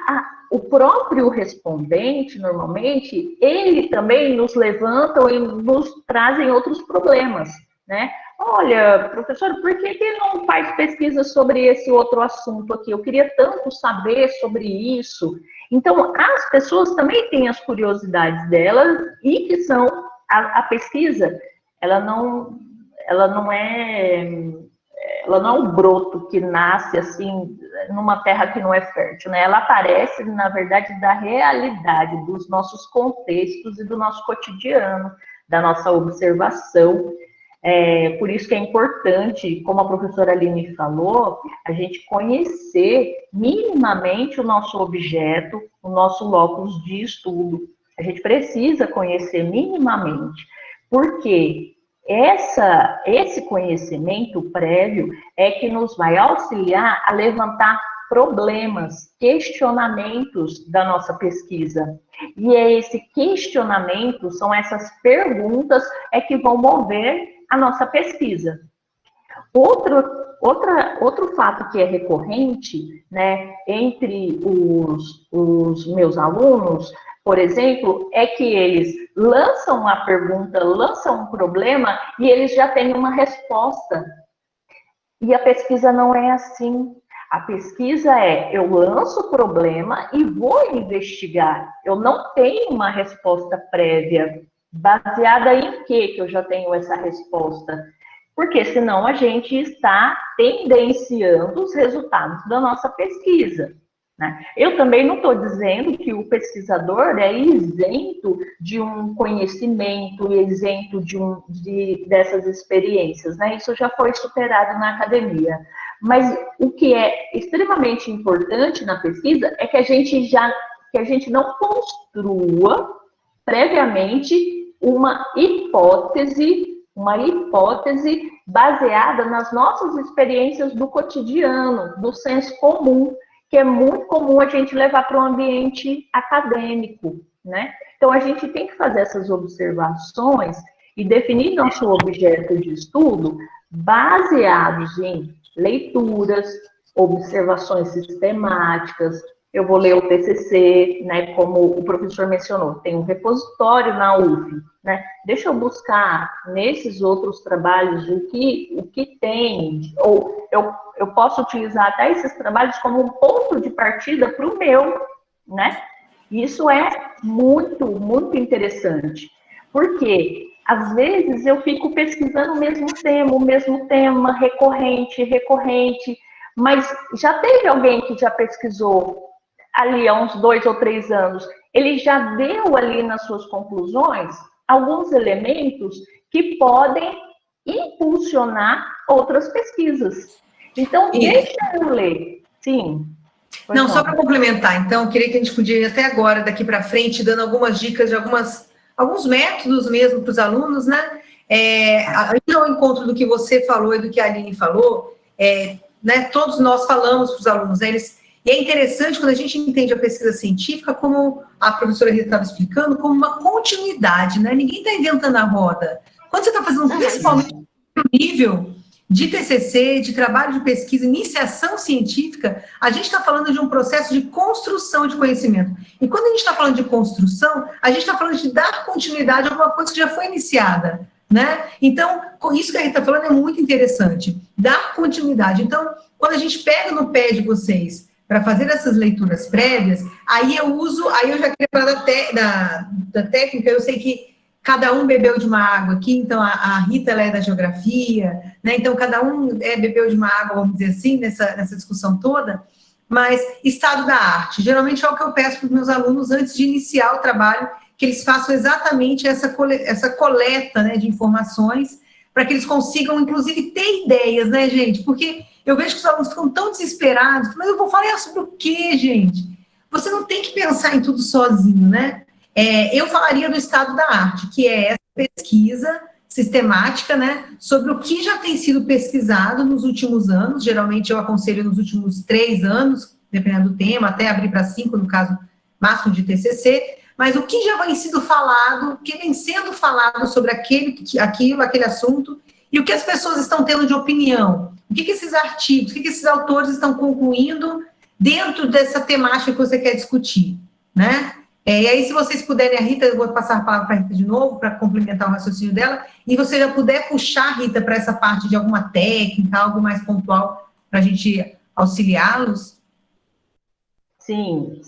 o próprio respondente, normalmente, ele também nos levanta e nos trazem outros problemas, né? Olha, professor, por que não faz pesquisa sobre esse outro assunto aqui? Eu queria tanto saber sobre isso. Então, as pessoas também têm as curiosidades delas e que são a pesquisa, ela não é um broto que nasce assim numa terra que não é fértil, né? Ela aparece, na verdade, da realidade, dos nossos contextos e do nosso cotidiano, da nossa observação. Por isso que é importante, como a professora Aline falou, a gente conhecer minimamente o nosso objeto, o nosso locus de estudo. A gente precisa conhecer minimamente, porque esse conhecimento prévio é que nos vai auxiliar a levantar problemas, questionamentos da nossa pesquisa. E esse questionamento, são essas perguntas que vão mover a nossa pesquisa. Outro fato que é recorrente, né, entre os meus alunos, por exemplo, é que eles lançam a pergunta, lançam um problema e eles já têm uma resposta. E a pesquisa não é assim. A pesquisa eu lanço o problema e vou investigar. Eu não tenho uma resposta prévia. Baseada em que eu já tenho essa resposta? Porque senão a gente está tendenciando os resultados da nossa pesquisa, né? Eu também não estou dizendo que o pesquisador é isento de um conhecimento, isento dessas experiências, né? Isso já foi superado na academia. Mas o que é extremamente importante na pesquisa é que a gente não construa previamente uma hipótese baseada nas nossas experiências do cotidiano, do senso comum, que é muito comum a gente levar para o ambiente acadêmico, né? Então, a gente tem que fazer essas observações e definir nosso objeto de estudo baseados em leituras, observações sistemáticas. Eu vou ler o TCC, né, como o professor mencionou, tem um repositório na UF, né? Deixa eu buscar nesses outros trabalhos o que tem, ou eu posso utilizar até esses trabalhos como um ponto de partida para o meu, né? Isso é muito, muito interessante, porque às vezes eu fico pesquisando o mesmo tema, recorrente, mas já teve alguém que já pesquisou ali há uns 2 ou 3 anos, ele já deu ali nas suas conclusões alguns elementos que podem impulsionar outras pesquisas. Então, deixa eu ler. Sim. Não, só para complementar, então, eu queria que a gente podia ir até agora, daqui para frente, dando algumas dicas de alguns métodos mesmo para os alunos, né? Ainda ao encontro do que você falou e do que a Aline falou, né, todos nós falamos para os alunos, né, e é interessante quando a gente entende a pesquisa científica, como a professora Rita estava explicando, como uma continuidade, né? Ninguém está inventando a roda. Quando você está fazendo principalmente no nível de TCC, de trabalho de pesquisa, iniciação científica, a gente está falando de um processo de construção de conhecimento. E quando a gente está falando de construção, a gente está falando de dar continuidade a alguma coisa que já foi iniciada, né? Então, isso que a Rita está falando é muito interessante, dar continuidade. Então, quando a gente pega no pé de vocês para fazer essas leituras prévias, aí eu já queria falar da técnica, eu sei que cada um bebeu de uma água aqui, então a Rita ela é da geografia, né? Então cada um bebeu de uma água, vamos dizer assim, nessa discussão toda, mas estado da arte, geralmente é o que eu peço para os meus alunos antes de iniciar o trabalho, que eles façam exatamente essa coleta, né, de informações, para que eles consigam, inclusive, ter ideias, né, gente? Porque eu vejo que os alunos ficam tão desesperados, mas eu vou falar sobre o quê, gente? Você não tem que pensar em tudo sozinho, né? Eu falaria do estado da arte, que é essa pesquisa sistemática, né, sobre o que já tem sido pesquisado nos últimos anos, geralmente eu aconselho nos últimos 3 anos, dependendo do tema, até abrir para 5, no caso, máximo de TCC, mas o que já vem sendo falado, o que vem sendo falado sobre aquele assunto, e o que as pessoas estão tendo de opinião, o que esses artigos, o que esses autores estão concluindo dentro dessa temática que você quer discutir, né? E aí, se vocês puderem, a Rita, eu vou passar a palavra para a Rita de novo, para complementar o raciocínio dela, e você já puder puxar, Rita, para essa parte de alguma técnica, algo mais pontual, para a gente auxiliá-los? Sim.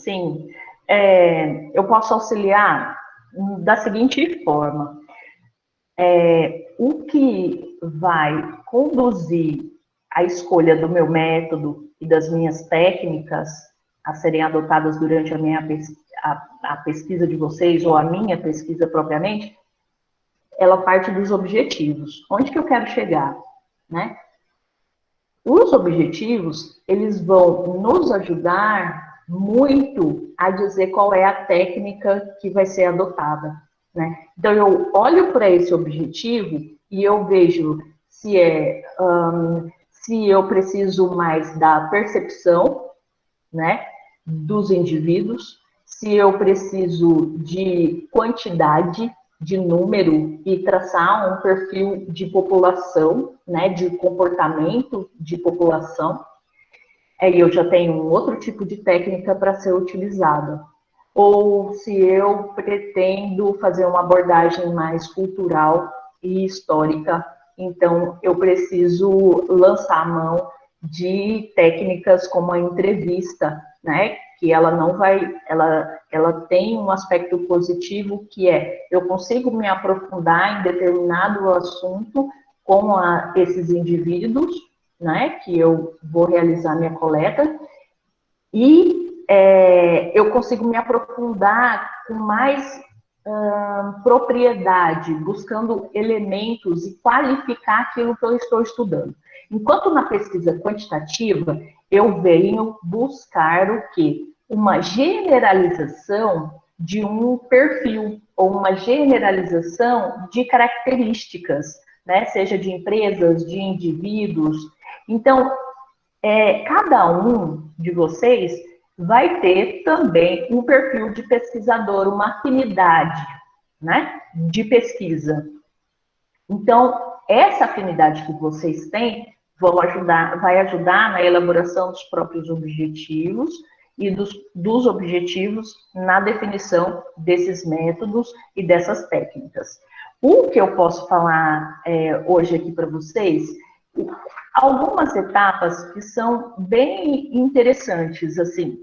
Eu posso auxiliar da seguinte forma. O que vai conduzir a escolha do meu método e das minhas técnicas a serem adotadas durante a pesquisa de vocês, ou a minha pesquisa propriamente, ela parte dos objetivos. Onde que eu quero chegar, né? Os objetivos, eles vão nos ajudar muito a dizer qual é a técnica que vai ser adotada, né? Então, eu olho para esse objetivo e eu vejo se eu preciso mais da percepção, né, dos indivíduos, se eu preciso de quantidade, de número, e traçar um perfil de população, né, de comportamento de população, aí eu já tenho um outro tipo de técnica para ser utilizada. Ou se eu pretendo fazer uma abordagem mais cultural e histórica, então eu preciso lançar a mão de técnicas como a entrevista, né? Que ela não vai, ela tem um aspecto positivo que eu consigo me aprofundar em determinado assunto com esses indivíduos, né? Que eu vou realizar minha coleta, e eu consigo me aprofundar com mais propriedade, buscando elementos e qualificar aquilo que eu estou estudando. Enquanto na pesquisa quantitativa, eu venho buscar o quê? Uma generalização de um perfil, ou uma generalização de características, né? Seja de empresas, de indivíduos. Então, cada um de vocês vai ter também um perfil de pesquisador, uma afinidade, né, de pesquisa. Então, essa afinidade que vocês têm vai ajudar na elaboração dos próprios objetivos e dos objetivos na definição desses métodos e dessas técnicas. O que eu posso falar hoje aqui para vocês, algumas etapas que são bem interessantes, assim,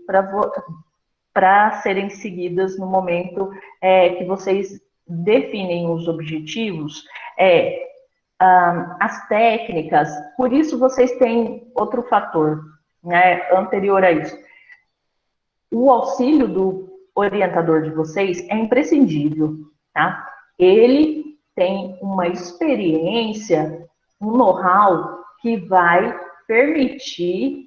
para serem seguidas no momento que vocês definem os objetivos, as técnicas. Por isso, vocês têm outro fator, né, anterior a isso. O auxílio do orientador de vocês é imprescindível, tá? Ele tem uma experiência, um know-how que vai permitir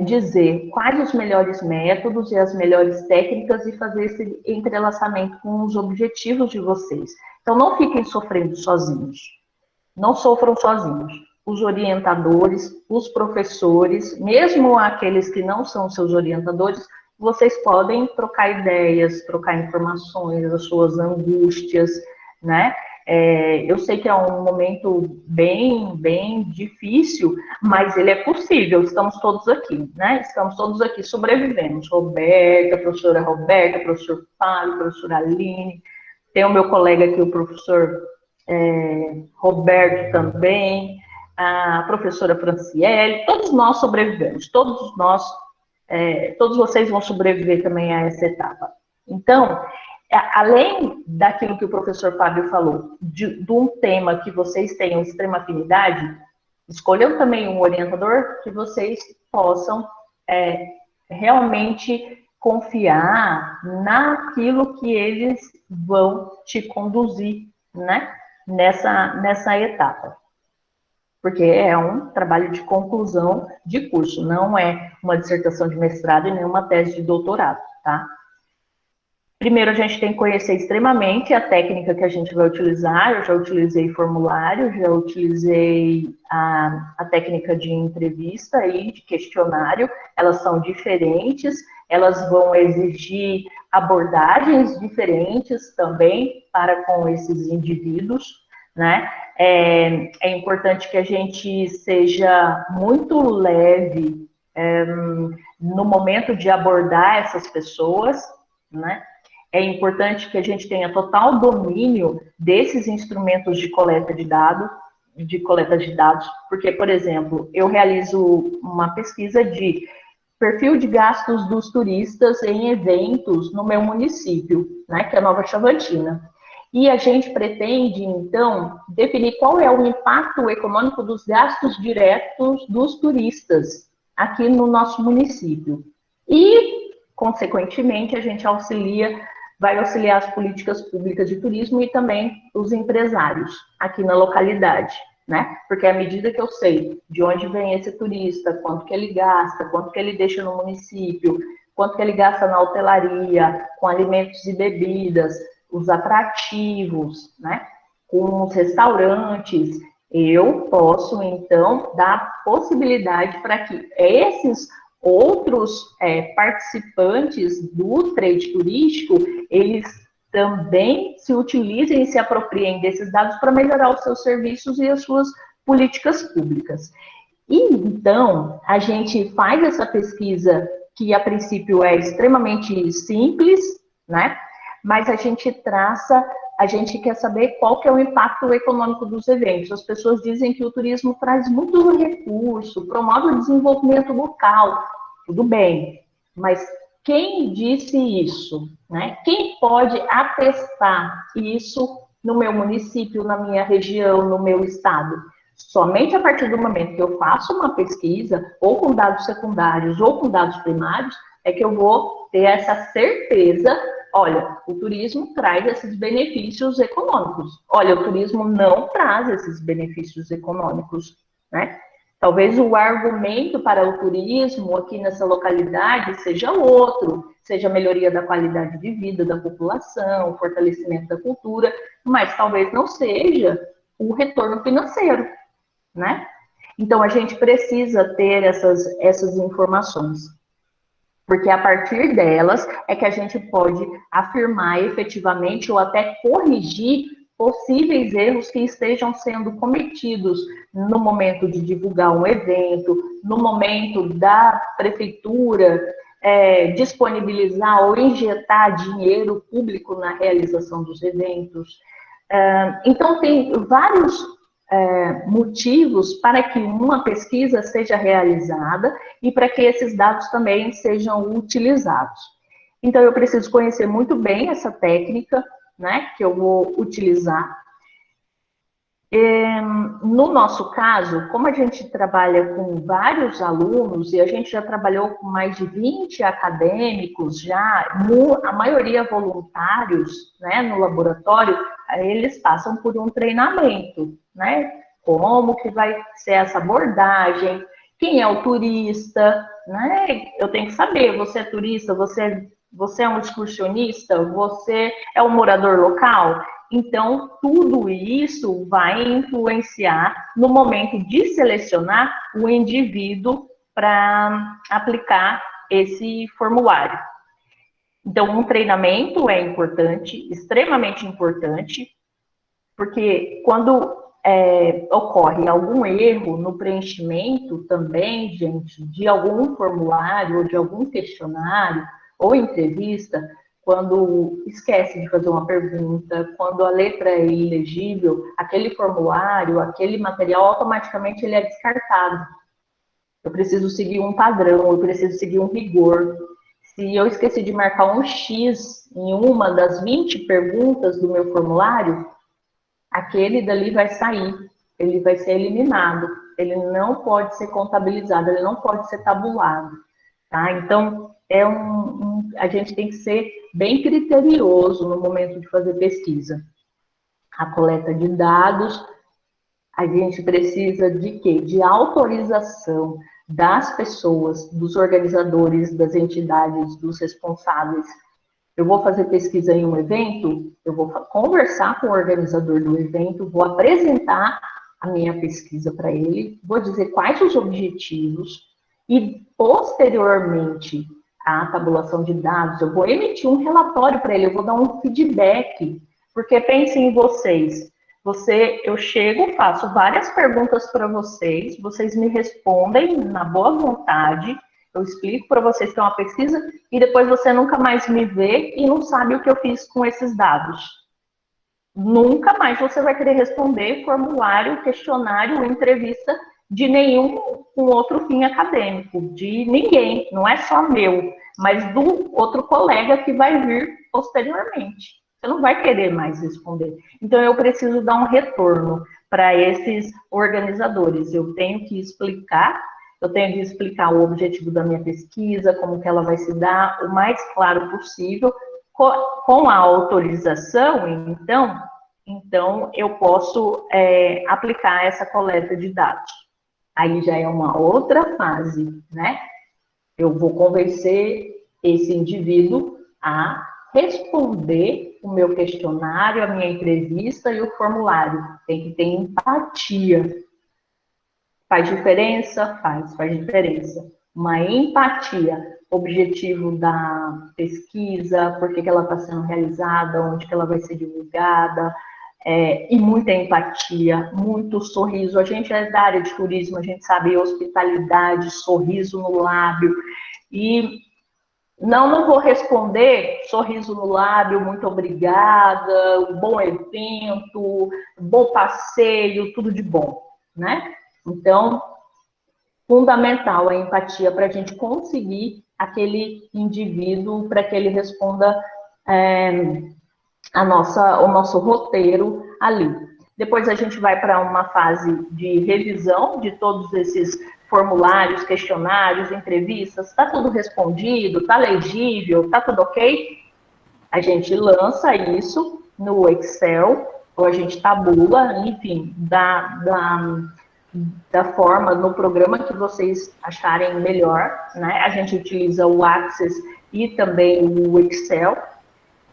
dizer quais os melhores métodos e as melhores técnicas e fazer esse entrelaçamento com os objetivos de vocês. Então, não fiquem sofrendo sozinhos. Não sofram sozinhos. Os orientadores, os professores, mesmo aqueles que não são seus orientadores, vocês podem trocar ideias, trocar informações, as suas angústias, né? Eu sei que é um momento bem difícil, mas ele é possível, estamos todos aqui, né? Estamos todos aqui, sobrevivemos. Roberta, professor Fábio, professora Aline, tem o meu colega aqui, o professor Roberto também, a professora Franciele, todos nós sobrevivemos, todos vocês vão sobreviver também a essa etapa. Então, além daquilo que o professor Fábio falou, de um tema que vocês tenham extrema afinidade, escolham também um orientador que vocês possam realmente confiar naquilo que eles vão te conduzir, né, nessa etapa. Porque é um trabalho de conclusão de curso, não é uma dissertação de mestrado e nem uma tese de doutorado, tá? Primeiro, a gente tem que conhecer extremamente a técnica que a gente vai utilizar. Eu já utilizei formulário, já utilizei a técnica de entrevista e de questionário. Elas são diferentes, elas vão exigir abordagens diferentes também para com esses indivíduos, né? É importante que a gente seja muito leve no momento de abordar essas pessoas, né? É importante que a gente tenha total domínio desses instrumentos de coleta de dados, porque, por exemplo, eu realizo uma pesquisa de perfil de gastos dos turistas em eventos no meu município, né, que é Nova Chavantina. E a gente pretende, então, definir qual é o impacto econômico dos gastos diretos dos turistas aqui no nosso município. E, consequentemente, a gente vai auxiliar as políticas públicas de turismo e também os empresários aqui na localidade, né? Porque à medida que eu sei de onde vem esse turista, quanto que ele gasta, quanto que ele deixa no município, quanto que ele gasta na hotelaria, com alimentos e bebidas, os atrativos, né? Com os restaurantes, eu posso, então, dar possibilidade para que esses outros participantes do trade turístico, eles também se utilizem e se apropriem desses dados para melhorar os seus serviços e as suas políticas públicas. E, então, a gente faz essa pesquisa que, a princípio, é extremamente simples, né? Mas a gente quer saber qual que é o impacto econômico dos eventos. As pessoas dizem que o turismo traz muito recurso, promove o desenvolvimento local, tudo bem, mas quem disse isso, né? Quem pode atestar isso no meu município, na minha região, no meu estado? Somente a partir do momento que eu faço uma pesquisa, ou com dados secundários, ou com dados primários, é que eu vou ter essa certeza. Olha, o turismo traz esses benefícios econômicos. Olha, o turismo não traz esses benefícios econômicos, né? Talvez o argumento para o turismo aqui nessa localidade seja outro, seja a melhoria da qualidade de vida da população, o fortalecimento da cultura, mas talvez não seja o retorno financeiro, né? Então, a gente precisa ter essas informações, porque a partir delas é que a gente pode afirmar efetivamente ou até corrigir possíveis erros que estejam sendo cometidos no momento de divulgar um evento, no momento da prefeitura disponibilizar ou injetar dinheiro público na realização dos eventos. Então, tem vários motivos para que uma pesquisa seja realizada e para que esses dados também sejam utilizados. Então, eu preciso conhecer muito bem essa técnica, né, que eu vou utilizar. No nosso caso, como a gente trabalha com vários alunos e a gente já trabalhou com mais de 20 acadêmicos, a maioria voluntários, né, no laboratório, eles passam por um treinamento, né? Como que vai ser essa abordagem, quem é o turista, né? Eu tenho que saber, você é turista, você é um excursionista, você é um morador local? Então, tudo isso vai influenciar no momento de selecionar o indivíduo para aplicar esse formulário. Então, um treinamento é importante, extremamente importante, Porque quando ocorre algum erro no preenchimento também, gente, de algum formulário ou de algum questionário ou entrevista, quando esquece de fazer uma pergunta, quando a letra é ilegível, aquele formulário, aquele material, automaticamente ele é descartado. Eu preciso seguir um padrão, eu preciso seguir um rigor. Se eu esqueci de marcar um X em uma das 20 perguntas do meu formulário, aquele dali vai sair, ele vai ser eliminado, ele não pode ser contabilizado, ele não pode ser tabulado, tá? Então, a gente tem que ser bem criterioso no momento de fazer pesquisa. A coleta de dados, a gente precisa de quê? De autorização das pessoas, dos organizadores, das entidades, dos responsáveis. Eu vou fazer pesquisa em um evento, eu vou conversar com o organizador do evento, vou apresentar a minha pesquisa para ele, vou dizer quais os objetivos e, posteriormente, à tabulação de dados, eu vou emitir um relatório para ele, eu vou dar um feedback, porque pensem em vocês, eu chego, faço várias perguntas para vocês, vocês me respondem na boa vontade, eu explico para vocês que é uma pesquisa e depois você nunca mais me vê e não sabe o que eu fiz com esses dados. Nunca mais você vai querer responder formulário, questionário, entrevista de nenhum com outro fim acadêmico, de ninguém, não é só meu, mas do outro colega que vai vir posteriormente. Você não vai querer mais responder. Então, eu preciso dar um retorno para esses organizadores. Eu tenho que explicar o objetivo da minha pesquisa, como que ela vai se dar, o mais claro possível, com a autorização, então eu posso aplicar essa coleta de dados. Aí já é uma outra fase, né? Eu vou convencer esse indivíduo a responder o meu questionário, a minha entrevista e o formulário. Tem que ter empatia. Faz diferença? Faz diferença. Uma empatia, objetivo da pesquisa, por que ela está sendo realizada, onde que ela vai ser divulgada, e muita empatia, muito sorriso. A gente é da área de turismo, a gente sabe hospitalidade, sorriso no lábio, e não vou responder sorriso no lábio, muito obrigada, bom evento, bom passeio, tudo de bom, né? Então, fundamental a empatia para a gente conseguir aquele indivíduo, para que ele responda o nosso roteiro ali. Depois a gente vai para uma fase de revisão de todos esses formulários, questionários, entrevistas, está tudo respondido, está legível, está tudo ok? A gente lança isso no Excel, ou a gente tabula, enfim, da forma, no programa que vocês acharem melhor, né? A gente utiliza o Access e também o Excel.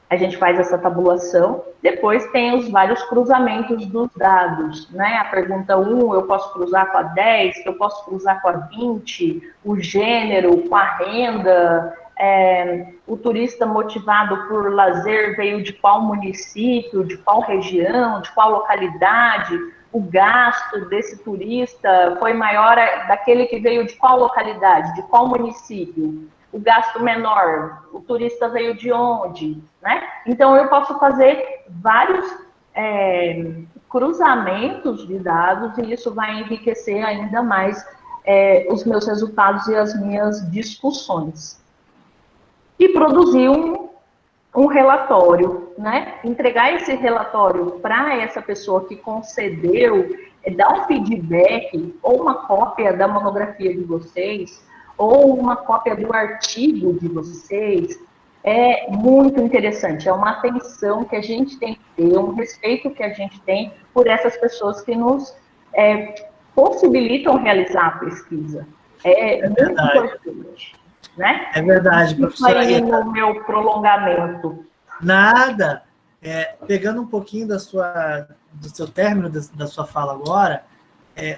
A gente faz essa tabulação, depois tem os vários cruzamentos dos dados, né? A pergunta 1, eu posso cruzar com a 10, eu posso cruzar com a 20, o gênero, com a renda, o turista motivado por lazer veio de qual município, de qual região, de qual localidade, o gasto desse turista foi maior daquele que veio de qual localidade, de qual município. O gasto menor, o turista veio de onde, né? Então, eu posso fazer vários cruzamentos de dados e isso vai enriquecer ainda mais os meus resultados e as minhas discussões. E produzir um relatório, né? Entregar esse relatório para essa pessoa que concedeu, dar um feedback ou uma cópia da monografia de vocês, ou uma cópia do artigo de vocês, é muito interessante. É uma atenção que a gente tem que ter, um respeito que a gente tem por essas pessoas que nos possibilitam realizar a pesquisa. É muito importante, né? É verdade, professora. Isso aí no meu prolongamento. Nada. Pegando um pouquinho do seu término da sua fala agora,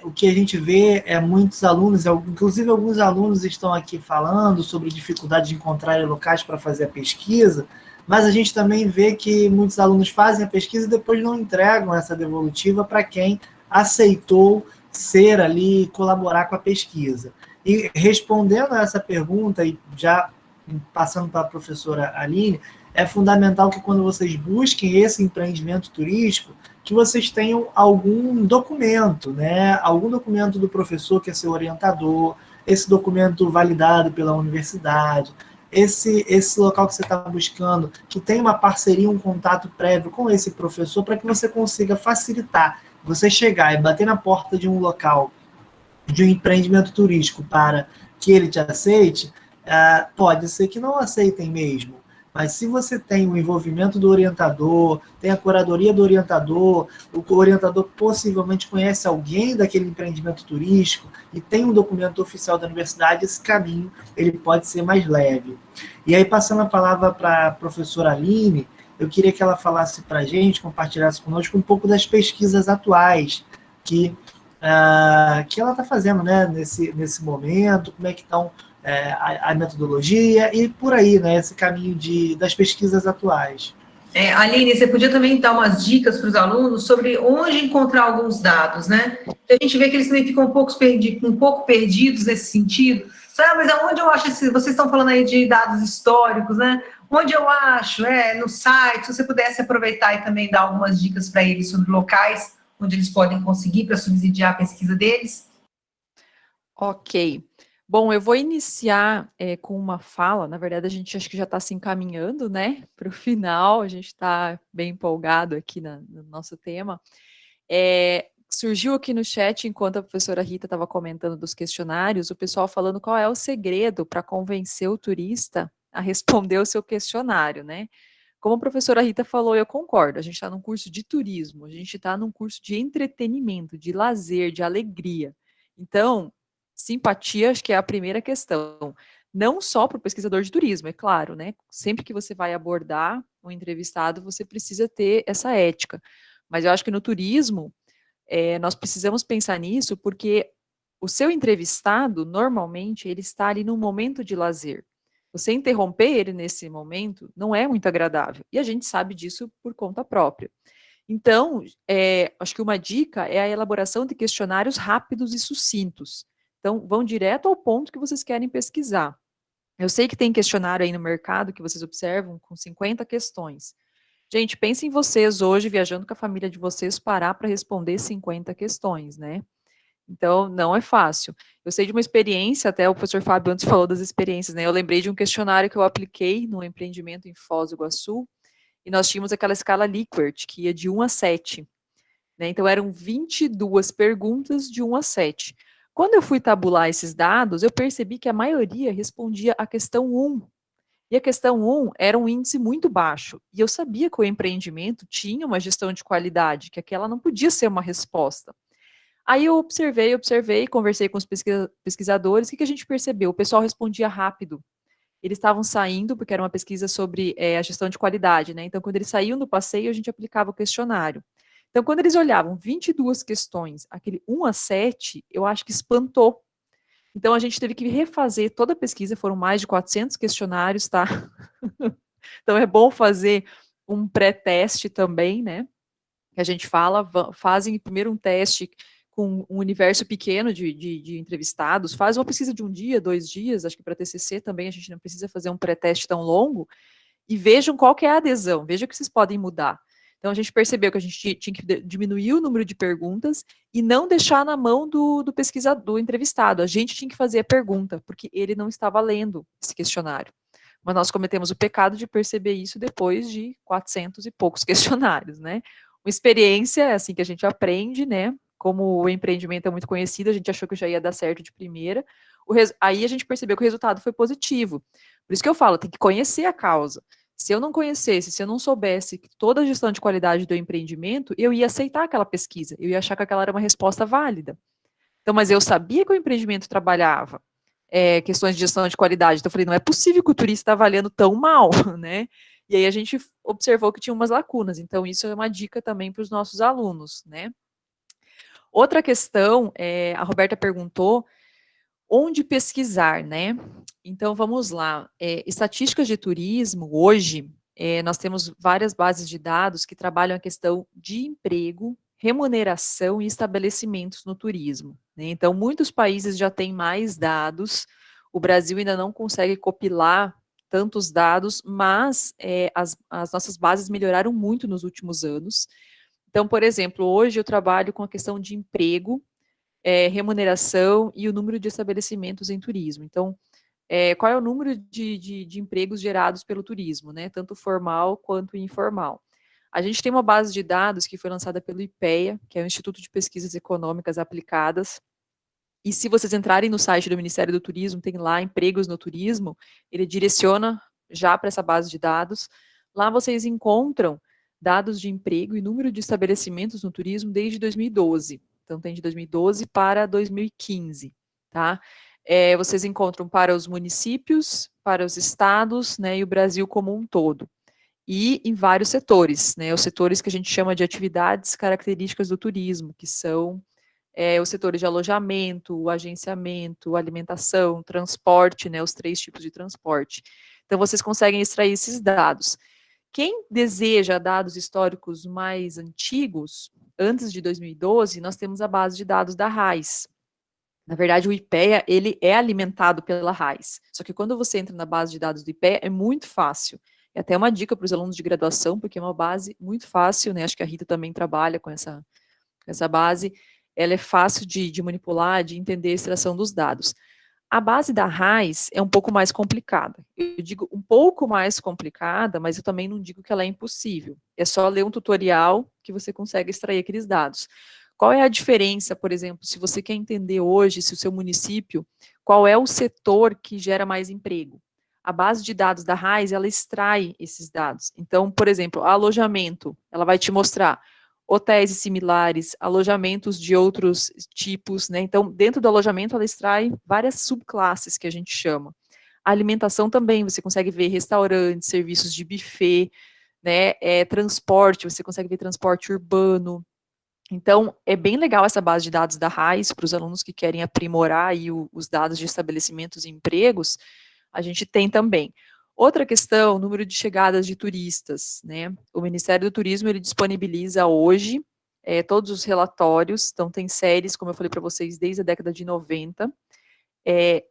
o que a gente vê é muitos alunos, inclusive alguns alunos estão aqui falando sobre dificuldade de encontrar locais para fazer a pesquisa, mas a gente também vê que muitos alunos fazem a pesquisa e depois não entregam essa devolutiva para quem aceitou ser ali, colaborar com a pesquisa. E respondendo a essa pergunta, e já passando para a professora Aline, é fundamental que quando vocês busquem esse empreendimento turístico, que vocês tenham algum documento, né? Algum documento do professor que é seu orientador, esse documento validado pela universidade, esse local que você está buscando, que tem uma parceria, um contato prévio com esse professor, para que você consiga facilitar você chegar e bater na porta de um local, de um empreendimento turístico, para que ele te aceite. Pode ser que não aceitem mesmo, mas se você tem o envolvimento do orientador, tem a curadoria do orientador, o orientador possivelmente conhece alguém daquele empreendimento turístico e tem um documento oficial da universidade, esse caminho ele pode ser mais leve. E aí, passando a palavra para a professora Aline, eu queria que ela falasse para a gente, compartilhasse conosco um pouco das pesquisas atuais que ela está fazendo, né, nesse momento, como é que estão a metodologia e por aí, né, esse caminho das pesquisas atuais. Aline, você podia também dar umas dicas para os alunos sobre onde encontrar alguns dados, né? A gente vê que eles também ficam um pouco perdidos nesse sentido. Mas aonde eu acho, vocês estão falando aí de dados históricos, né? Onde eu acho? No site, se você pudesse aproveitar e também dar algumas dicas para eles sobre locais onde eles podem conseguir para subsidiar a pesquisa deles. Ok. Bom, eu vou iniciar com uma fala. Na verdade, a gente acho que já está se encaminhando, né, para o final. A gente está bem empolgado aqui no nosso tema. Surgiu aqui no chat, enquanto a professora Rita estava comentando dos questionários, o pessoal falando qual é o segredo para convencer o turista a responder o seu questionário, né? Como a professora Rita falou, eu concordo. A gente está num curso de turismo, a gente está num curso de entretenimento, de lazer, de alegria. Então, simpatia, acho que é a primeira questão. Não só para o pesquisador de turismo, é claro, né? Sempre que você vai abordar um entrevistado, você precisa ter essa ética. Mas eu acho que no turismo, nós precisamos pensar nisso, porque o seu entrevistado, normalmente, ele está ali num momento de lazer. Você interromper ele nesse momento não é muito agradável. E a gente sabe disso por conta própria. Então, acho que uma dica é a elaboração de questionários rápidos e sucintos. Então, vão direto ao ponto que vocês querem pesquisar. Eu sei que tem questionário aí no mercado que vocês observam com 50 questões. Gente, pensem em vocês hoje, viajando com a família de vocês, parar para responder 50 questões, né? Então, não é fácil. Eu sei de uma experiência, até o professor Fábio antes falou das experiências, né? Eu lembrei de um questionário que eu apliquei no empreendimento em Foz do Iguaçu, e nós tínhamos aquela escala Likert, que ia de 1 a 7. Né? Então, eram 22 perguntas de 1 a 7. Quando eu fui tabular esses dados, eu percebi que a maioria respondia a questão 1. E a questão 1 era um índice muito baixo. E eu sabia que o empreendimento tinha uma gestão de qualidade, que aquela não podia ser uma resposta. Aí eu observei, conversei com os pesquisadores, o que a gente percebeu? O pessoal respondia rápido. Eles estavam saindo, porque era uma pesquisa sobre a gestão de qualidade, né? Então, quando eles saíam do passeio, a gente aplicava o questionário. Então, quando eles olhavam 22 questões, aquele 1 a 7, eu acho que espantou. Então, a gente teve que refazer toda a pesquisa, foram mais de 400 questionários, tá? Então, é bom fazer um pré-teste também, né? Que a gente fala, fazem primeiro um teste com um universo pequeno de entrevistados, faz uma pesquisa de 1 dia, 2 dias, acho que para TCC também a gente não precisa fazer um pré-teste tão longo, e vejam qual que é a adesão, vejam que vocês podem mudar. Então, a gente percebeu que a gente tinha que diminuir o número de perguntas e não deixar na mão do pesquisador, do entrevistado. A gente tinha que fazer a pergunta, porque ele não estava lendo esse questionário. Mas nós cometemos o pecado de perceber isso depois de 400 e poucos questionários, né? Uma experiência, é assim que a gente aprende, né? Como o empreendimento é muito conhecido, a gente achou que já ia dar certo de primeira. Aí a gente percebeu que o resultado foi positivo. Por isso que eu falo, tem que conhecer a causa. Se eu não conhecesse, se eu não soubesse toda a gestão de qualidade do empreendimento, eu ia aceitar aquela pesquisa, eu ia achar que aquela era uma resposta válida. Então, mas eu sabia que o empreendimento trabalhava questões de gestão de qualidade, então eu falei, não é possível que o turista está avaliando tão mal, né? E aí a gente observou que tinha umas lacunas, então isso é uma dica também para os nossos alunos, né? Outra questão, a Roberta perguntou, onde pesquisar, né? Então, vamos lá. Estatísticas de turismo, hoje, nós temos várias bases de dados que trabalham a questão de emprego, remuneração e estabelecimentos no turismo, né? Então, muitos países já têm mais dados, o Brasil ainda não consegue compilar tantos dados, mas as nossas bases melhoraram muito nos últimos anos. Então, por exemplo, hoje eu trabalho com a questão de emprego, remuneração e o número de estabelecimentos em turismo. Então, qual é o número de empregos gerados pelo turismo, né? Tanto formal quanto informal. A gente tem uma base de dados que foi lançada pelo IPEA, que é o Instituto de Pesquisas Econômicas Aplicadas, e se vocês entrarem no site do Ministério do Turismo, tem lá empregos no turismo, ele direciona já para essa base de dados. Lá vocês encontram dados de emprego e número de estabelecimentos no turismo desde 2012. Então, tem de 2012 para 2015, tá? Vocês encontram para os municípios, para os estados, né, e o Brasil como um todo. E em vários setores, né, os setores que a gente chama de atividades características do turismo, que são os setores de alojamento, agenciamento, alimentação, transporte, né, os 3 tipos de transporte. Então, vocês conseguem extrair esses dados. Quem deseja dados históricos mais antigos, antes de 2012, nós temos a base de dados da RAIS. Na verdade, o IPEA, ele é alimentado pela RAIS. Só que quando você entra na base de dados do IPEA, é muito fácil. É até uma dica para os alunos de graduação, porque é uma base muito fácil, né? Acho que a Rita também trabalha com essa base. Ela é fácil de manipular, de entender a extração dos dados. A base da RAIS é um pouco mais complicada. Eu digo um pouco mais complicada, mas eu também não digo que ela é impossível. É só ler um tutorial que você consegue extrair aqueles dados. Qual é a diferença, por exemplo, se você quer entender hoje, se o seu município, qual é o setor que gera mais emprego? A base de dados da RAIS, ela extrai esses dados. Então, por exemplo, alojamento, ela vai te mostrar hotéis e similares, alojamentos de outros tipos, né? Então, dentro do alojamento, ela extrai várias subclasses que a gente chama. A alimentação também, você consegue ver restaurantes, serviços de buffet, né? Transporte, você consegue ver transporte urbano. Então, é bem legal essa base de dados da RAIS para os alunos que querem aprimorar aí os dados de estabelecimentos e empregos, a gente tem também. Outra questão, número de chegadas de turistas, né? O Ministério do Turismo, ele disponibiliza hoje todos os relatórios, então tem séries, como eu falei para vocês, desde a década de 90,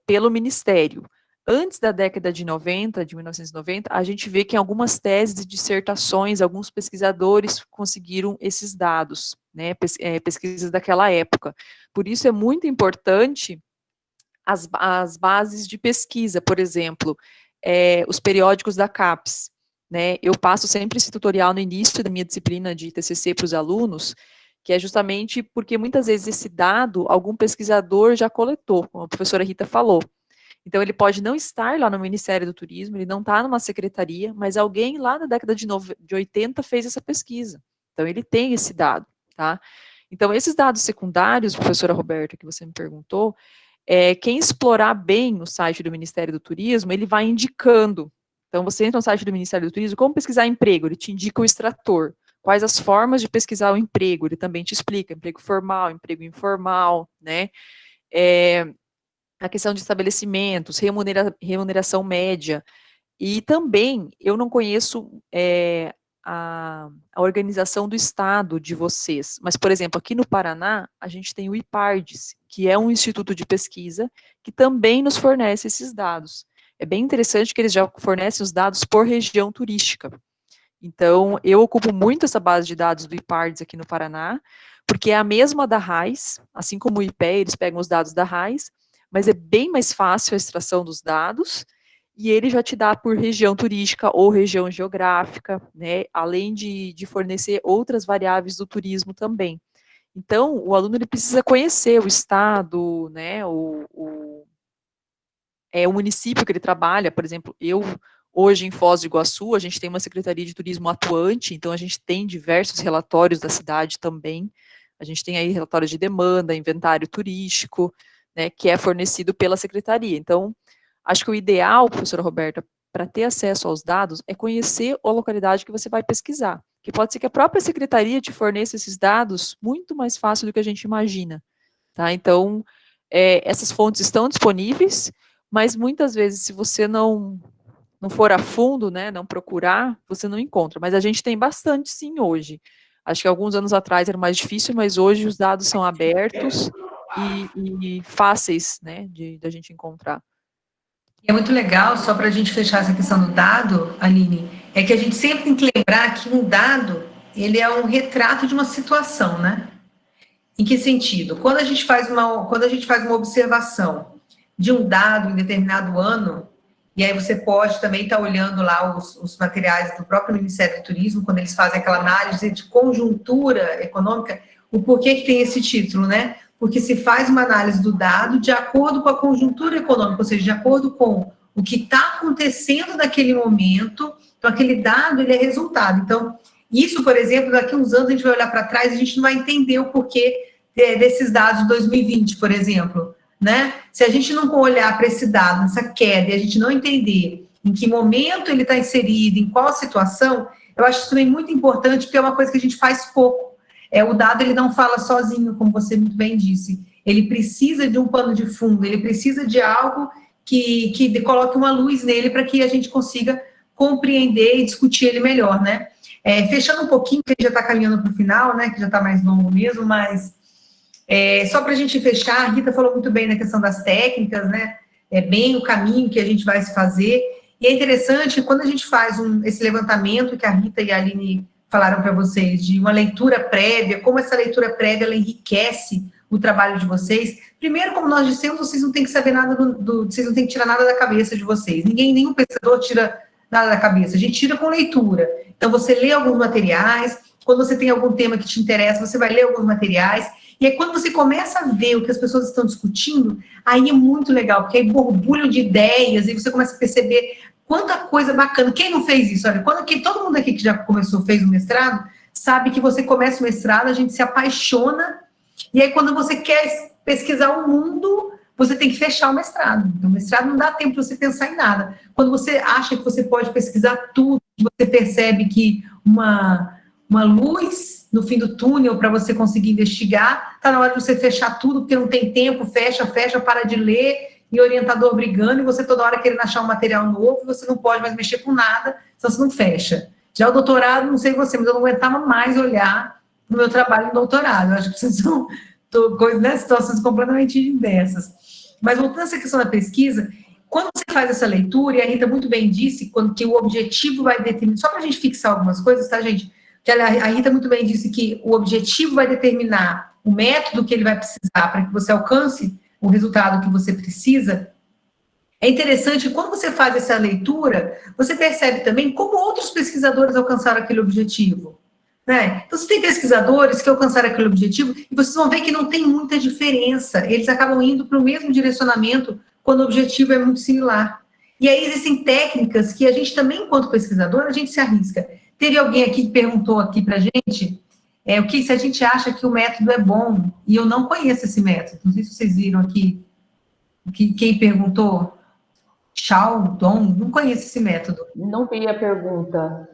pelo Ministério. Antes da década de 90, de 1990, a gente vê que em algumas teses e dissertações, alguns pesquisadores conseguiram esses dados, né, pesquisas daquela época. Por isso é muito importante as bases de pesquisa, por exemplo, os periódicos da CAPES, né? Eu passo sempre esse tutorial no início da minha disciplina de TCC para os alunos, que é justamente porque muitas vezes esse dado algum pesquisador já coletou, como a professora Rita falou. Então, ele pode não estar lá no Ministério do Turismo, ele não está numa secretaria, mas alguém lá na década de 80 fez essa pesquisa. Então, ele tem esse dado, tá? Então, esses dados secundários, professora Roberta, que você me perguntou, quem explorar bem o site do Ministério do Turismo, ele vai indicando. Então, você entra no site do Ministério do Turismo, como pesquisar emprego? Ele te indica o extrator. Quais as formas de pesquisar o emprego? Ele também te explica, emprego formal, emprego informal, né? A questão de estabelecimentos, remuneração média. E também, eu não conheço a organização do estado de vocês, mas, por exemplo, aqui no Paraná, a gente tem o IPARDES, que é um instituto de pesquisa, que também nos fornece esses dados. É bem interessante que eles já fornecem os dados por região turística. Então, eu ocupo muito essa base de dados do IPARDES aqui no Paraná, porque é a mesma da RAIS, assim como o IPEA, eles pegam os dados da RAIS, mas é bem mais fácil a extração dos dados, e ele já te dá por região turística ou região geográfica, né, além de fornecer outras variáveis do turismo também. Então, o aluno ele precisa conhecer o estado, né, o município que ele trabalha. Por exemplo, eu, hoje em Foz do Iguaçu, a gente tem uma Secretaria de Turismo atuante, então a gente tem diversos relatórios da cidade também, a gente tem aí relatórios de demanda, inventário turístico, né, que é fornecido pela Secretaria. Então, acho que o ideal, professora Roberta, para ter acesso aos dados, é conhecer a localidade que você vai pesquisar, que pode ser que a própria Secretaria te forneça esses dados muito mais fácil do que a gente imagina, tá? Então, essas fontes estão disponíveis, mas muitas vezes, se você não não for a fundo, né, não procurar, você não encontra. Mas a gente tem bastante, sim, hoje. Acho que alguns anos atrás era mais difícil, mas hoje os dados são abertos e fáceis, né, da gente encontrar. É muito legal, só para a gente fechar essa questão do dado, Aline, é que a gente sempre tem que lembrar que um dado, ele é um retrato de uma situação, né? Em que sentido? Quando a gente faz uma observação de um dado em determinado ano, e aí você pode também estar olhando lá os materiais do próprio Ministério do Turismo, quando eles fazem aquela análise de conjuntura econômica, o porquê que tem esse título, né? Porque se faz uma análise do dado de acordo com a conjuntura econômica, ou seja, de acordo com o que está acontecendo naquele momento, então aquele dado, ele é resultado. Então, isso, por exemplo, daqui a uns anos a gente vai olhar para trás e a gente não vai entender o porquê desses dados de 2020, por exemplo, né? Se a gente não olhar para esse dado, essa queda, e a gente não entender em que momento ele está inserido, em qual situação, eu acho isso também muito importante, porque é uma coisa que a gente faz pouco. O dado, ele não fala sozinho, como você muito bem disse. Ele precisa de um pano de fundo, ele precisa de algo que coloque uma luz nele para que a gente consiga compreender e discutir ele melhor, né? Fechando um pouquinho, que a gente já está caminhando para o final, né? Que já está mais longo mesmo, mas só para a gente fechar, a Rita falou muito bem na questão das técnicas, né? É bem o caminho que a gente vai se fazer. E é interessante, quando a gente faz esse levantamento que a Rita e a Aline falaram para vocês, de uma leitura prévia, como essa leitura prévia, ela enriquece o trabalho de vocês. Primeiro, como nós dissemos, vocês não têm que saber nada vocês não têm que tirar nada da cabeça de vocês. Nenhum pensador tira nada da cabeça. A gente tira com leitura. Então, você lê alguns materiais, quando você tem algum tema que te interessa, você vai ler alguns materiais, e aí quando você começa a ver o que as pessoas estão discutindo, aí é muito legal, porque aí borbulho de ideias, e você começa a perceber quanta coisa bacana. Quem não fez isso? Olha, todo mundo aqui que já fez o mestrado, sabe que você começa o mestrado, a gente se apaixona, e aí quando você quer pesquisar o mundo, você tem que fechar o mestrado. Então, o mestrado não dá tempo para você pensar em nada. Quando você acha que você pode pesquisar tudo, você percebe que uma luz no fim do túnel para você conseguir investigar, está na hora de você fechar tudo, porque não tem tempo, fecha, para de ler, e orientador brigando, e você toda hora querendo achar um material novo, você não pode mais mexer com nada, senão você não fecha. Já o doutorado, não sei você, mas eu não aguentava mais olhar no meu trabalho no doutorado. Eu acho que vocês são coisas, né, situações completamente diversas. Mas voltando a essa questão da pesquisa, quando você faz essa leitura, e a Rita muito bem disse, que o objetivo vai determinar, só para a gente fixar algumas coisas, tá, gente? Que a Rita muito bem disse que o objetivo vai determinar o método que ele vai precisar para que você alcance o resultado que você precisa. É interessante, quando você faz essa leitura, você percebe também como outros pesquisadores alcançaram aquele objetivo, né? Então, você tem pesquisadores que alcançaram aquele objetivo e vocês vão ver que não tem muita diferença. Eles acabam indo para o mesmo direcionamento quando o objetivo é muito similar. E aí existem técnicas que a gente também, enquanto pesquisador, a gente se arrisca. Teve alguém aqui que perguntou aqui para a gente se a gente acha que o método é bom, e eu não conheço esse método. Não sei se vocês viram aqui, quem perguntou, Dong, não conheço esse método. Não vi a pergunta.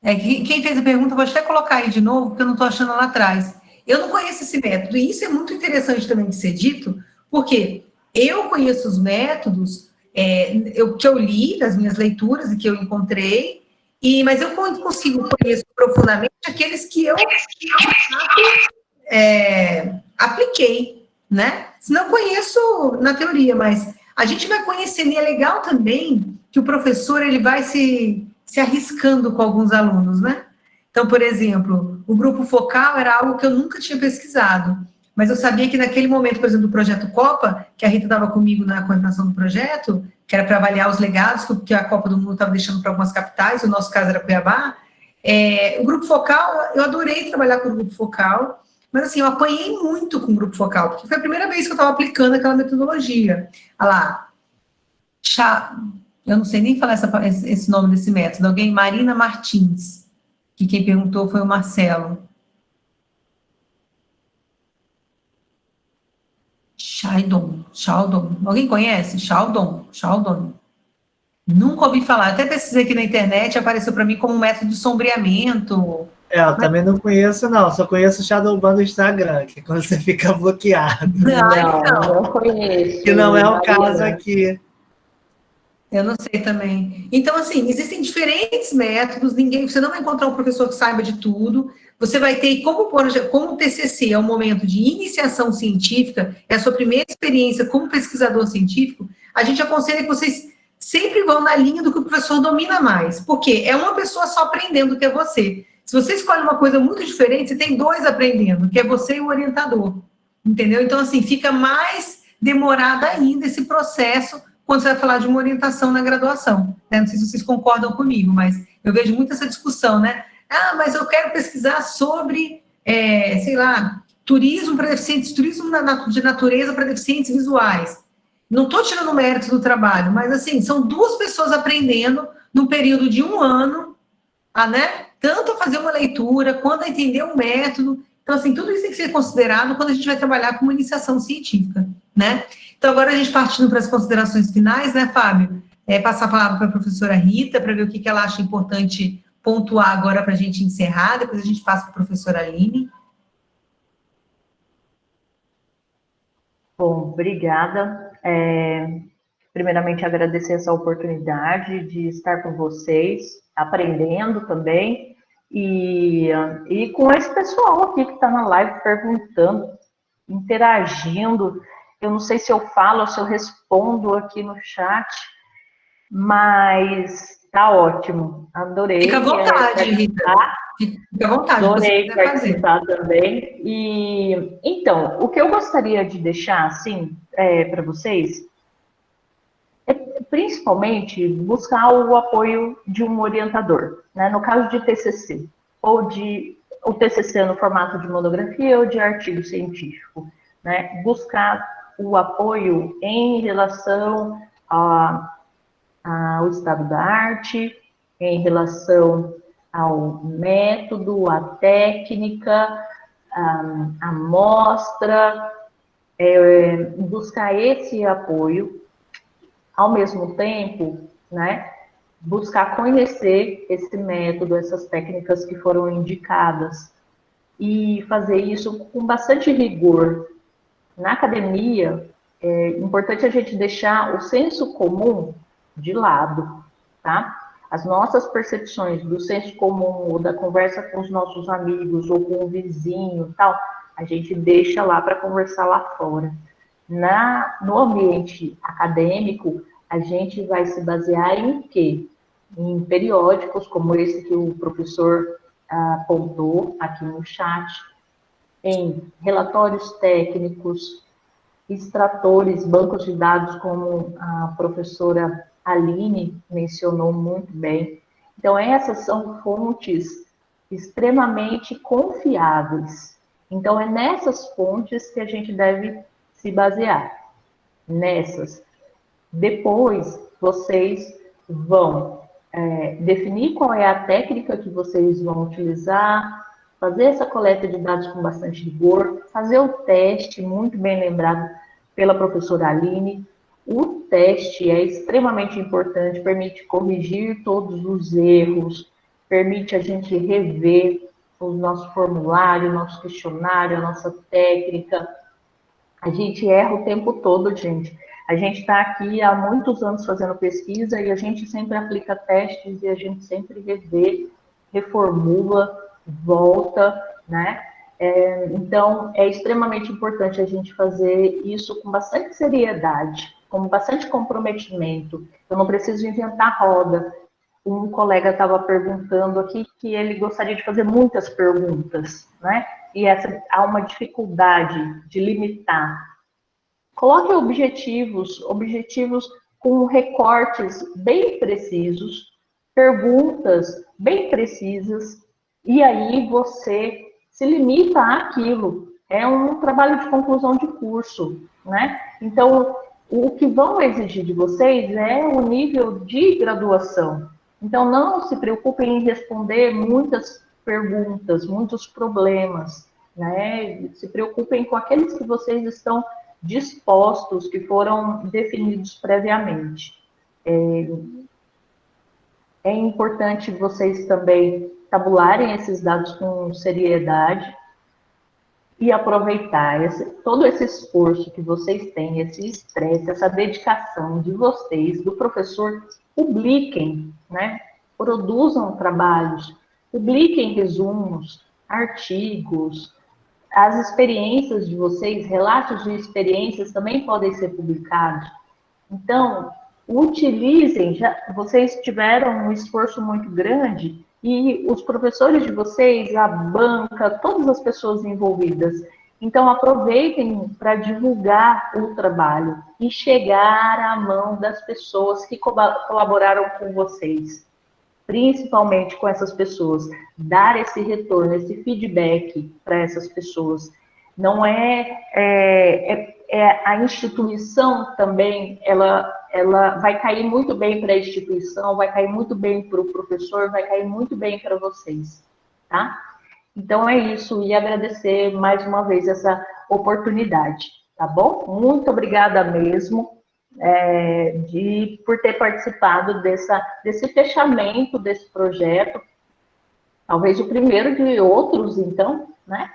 Quem fez a pergunta, vou até colocar aí de novo, porque eu não estou achando lá atrás. Eu não conheço esse método, e isso é muito interessante também de ser dito, porque eu conheço os métodos que eu li das minhas leituras e que eu encontrei, mas eu consigo conhecer profundamente aqueles que eu apliquei, né? Se não conheço na teoria, mas a gente vai conhecendo, e é legal também que o professor ele vai se arriscando com alguns alunos, né? Então, por exemplo, o grupo focal era algo que eu nunca tinha pesquisado, mas eu sabia que naquele momento, por exemplo, do projeto Copa, que a Rita estava comigo na coordenação do projeto, que era para avaliar os legados que a Copa do Mundo estava deixando para algumas capitais, o nosso caso era Cuiabá, o grupo focal, eu adorei trabalhar com o grupo focal, mas assim, eu apanhei muito com o grupo focal, porque foi a primeira vez que eu estava aplicando aquela metodologia. Olha lá, eu não sei nem falar esse nome desse método, Marina Martins, que quem perguntou foi o Marcelo. Chaldon. Alguém conhece? Chaldon. Nunca ouvi falar. Até pesquisei aqui na internet, apareceu para mim como um método de sombreamento. Eu também não conheço, não. Só conheço o Shadowban do Instagram, que é quando você fica bloqueado. Não conheço. Que não é o caso aqui. Eu não sei também. Então, assim, existem diferentes métodos, você não vai encontrar um professor que saiba de tudo. Você vai ter, como o TCC é um momento de iniciação científica, é a sua primeira experiência como pesquisador científico, a gente aconselha que vocês sempre vão na linha do que o professor domina mais, porque é uma pessoa só aprendendo que é você. Se você escolhe uma coisa muito diferente, você tem dois aprendendo, que é você e o orientador, entendeu? Então, assim, fica mais demorado ainda esse processo quando você vai falar de uma orientação na graduação, né? Não sei se vocês concordam comigo, mas eu vejo muito essa discussão, né? Ah, mas eu quero pesquisar sobre, sei lá, turismo para deficientes, turismo de natureza para deficientes visuais. Não estou tirando o mérito do trabalho, mas, assim, são duas pessoas aprendendo num período de um ano, né? Tanto a fazer uma leitura, quanto a entender o método. Então, assim, tudo isso tem que ser considerado quando a gente vai trabalhar com uma iniciação científica, né? Então, agora a gente partindo para as considerações finais, né, Fábio? Passar a palavra para a professora Rita, para ver o que ela acha importante pontuar agora para a gente encerrar, depois a gente passa para a professora Aline. Bom, obrigada. Primeiramente, agradecer essa oportunidade de estar com vocês, aprendendo também, e com esse pessoal aqui que está na live perguntando, interagindo. Eu não sei se eu falo ou se eu respondo aqui no chat, mas tá ótimo. Adorei. Fica à vontade, Rita. Fica à vontade. Adorei participar também. E então, o que eu gostaria de deixar assim para vocês é principalmente buscar o apoio de um orientador, né? No caso de TCC, ou de o TCC no formato de monografia ou de artigo científico, né? Buscar o apoio em relação ao estado da arte, em relação ao método, à técnica, à amostra, buscar esse apoio, ao mesmo tempo, né, buscar conhecer esse método, essas técnicas que foram indicadas, e fazer isso com bastante rigor. Na academia, é importante a gente deixar o senso comum de lado, tá? As nossas percepções do senso comum, ou da conversa com os nossos amigos, ou com o vizinho, tal, a gente deixa lá para conversar lá fora. No ambiente acadêmico, a gente vai se basear em quê? Em periódicos, como esse que o professor apontou aqui no chat, em relatórios técnicos, extratores, bancos de dados, como a professora Aline mencionou muito bem. Então, essas são fontes extremamente confiáveis. Então, é nessas fontes que a gente deve se basear. Nessas. Depois, vocês vão definir qual é a técnica que vocês vão utilizar, fazer essa coleta de dados com bastante rigor, fazer o teste, muito bem lembrado pela professora Aline. O teste é extremamente importante, permite corrigir todos os erros, permite a gente rever o nosso formulário, o nosso questionário, a nossa técnica. A gente erra o tempo todo, gente. A gente está aqui há muitos anos fazendo pesquisa e a gente sempre aplica testes e a gente sempre revê, reformula, volta, né? Então, é extremamente importante a gente fazer isso com bastante seriedade, com bastante comprometimento. Eu não preciso inventar roda. Um colega estava perguntando aqui que ele gostaria de fazer muitas perguntas, né? E há uma dificuldade de limitar. Coloque objetivos com recortes bem precisos, perguntas bem precisas, e aí você se limita àquilo. É um trabalho de conclusão de curso, né? Então, o que vão exigir de vocês é o nível de graduação. Então, não se preocupem em responder muitas perguntas, muitos problemas, né? Se preocupem com aqueles que vocês estão dispostos, que foram definidos previamente. É importante vocês também tabularem esses dados com seriedade, e aproveitar todo esse esforço que vocês têm, esse estresse, essa dedicação de vocês, do professor, publiquem, né? Produzam trabalhos, publiquem resumos, artigos, as experiências de vocês, relatos de experiências também podem ser publicados. Então, utilizem, vocês tiveram um esforço muito grande e os professores de vocês, a banca, todas as pessoas envolvidas. Então, aproveitem para divulgar o trabalho e chegar à mão das pessoas que colaboraram com vocês, principalmente com essas pessoas, dar esse retorno, esse feedback para essas pessoas. Não a instituição também, ela vai cair muito bem para a instituição, vai cair muito bem para o professor, vai cair muito bem para vocês, tá? Então é isso, e agradecer mais uma vez essa oportunidade, tá bom? Muito obrigada mesmo por ter participado desse fechamento desse projeto, talvez o primeiro de outros, então, né?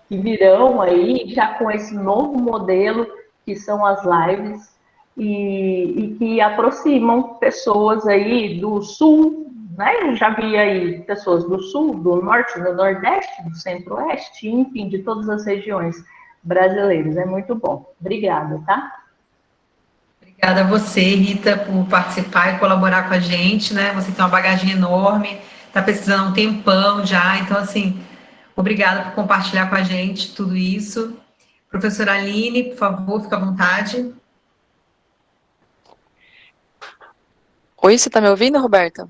Que virão aí já com esse novo modelo que são as lives e que aproximam pessoas aí do sul, né? Eu já vi aí pessoas do sul, do norte, do nordeste, do centro-oeste, enfim, de todas as regiões brasileiras. É muito bom. Obrigada, tá? Obrigada a você, Rita, por participar e colaborar com a gente, né? Você tem uma bagagem enorme, está pesquisando há um tempão já, então, assim, obrigada por compartilhar com a gente tudo isso. Professora Aline, por favor, fica à vontade. Oi, você está me ouvindo, Roberta?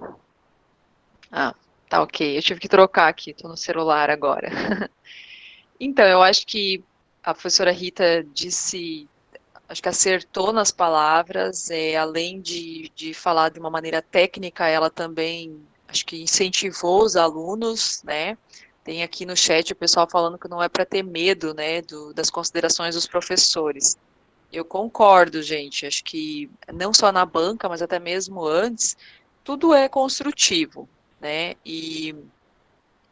Ah, tá ok. Eu tive que trocar aqui, estou no celular agora. Então, eu acho que a professora Rita disse, acho que acertou nas palavras, além de falar de uma maneira técnica, ela também, acho que incentivou os alunos, né? Tem aqui no chat o pessoal falando que não é para ter medo, né, das considerações dos professores. Eu concordo, gente, acho que não só na banca, mas até mesmo antes, tudo é construtivo, né? E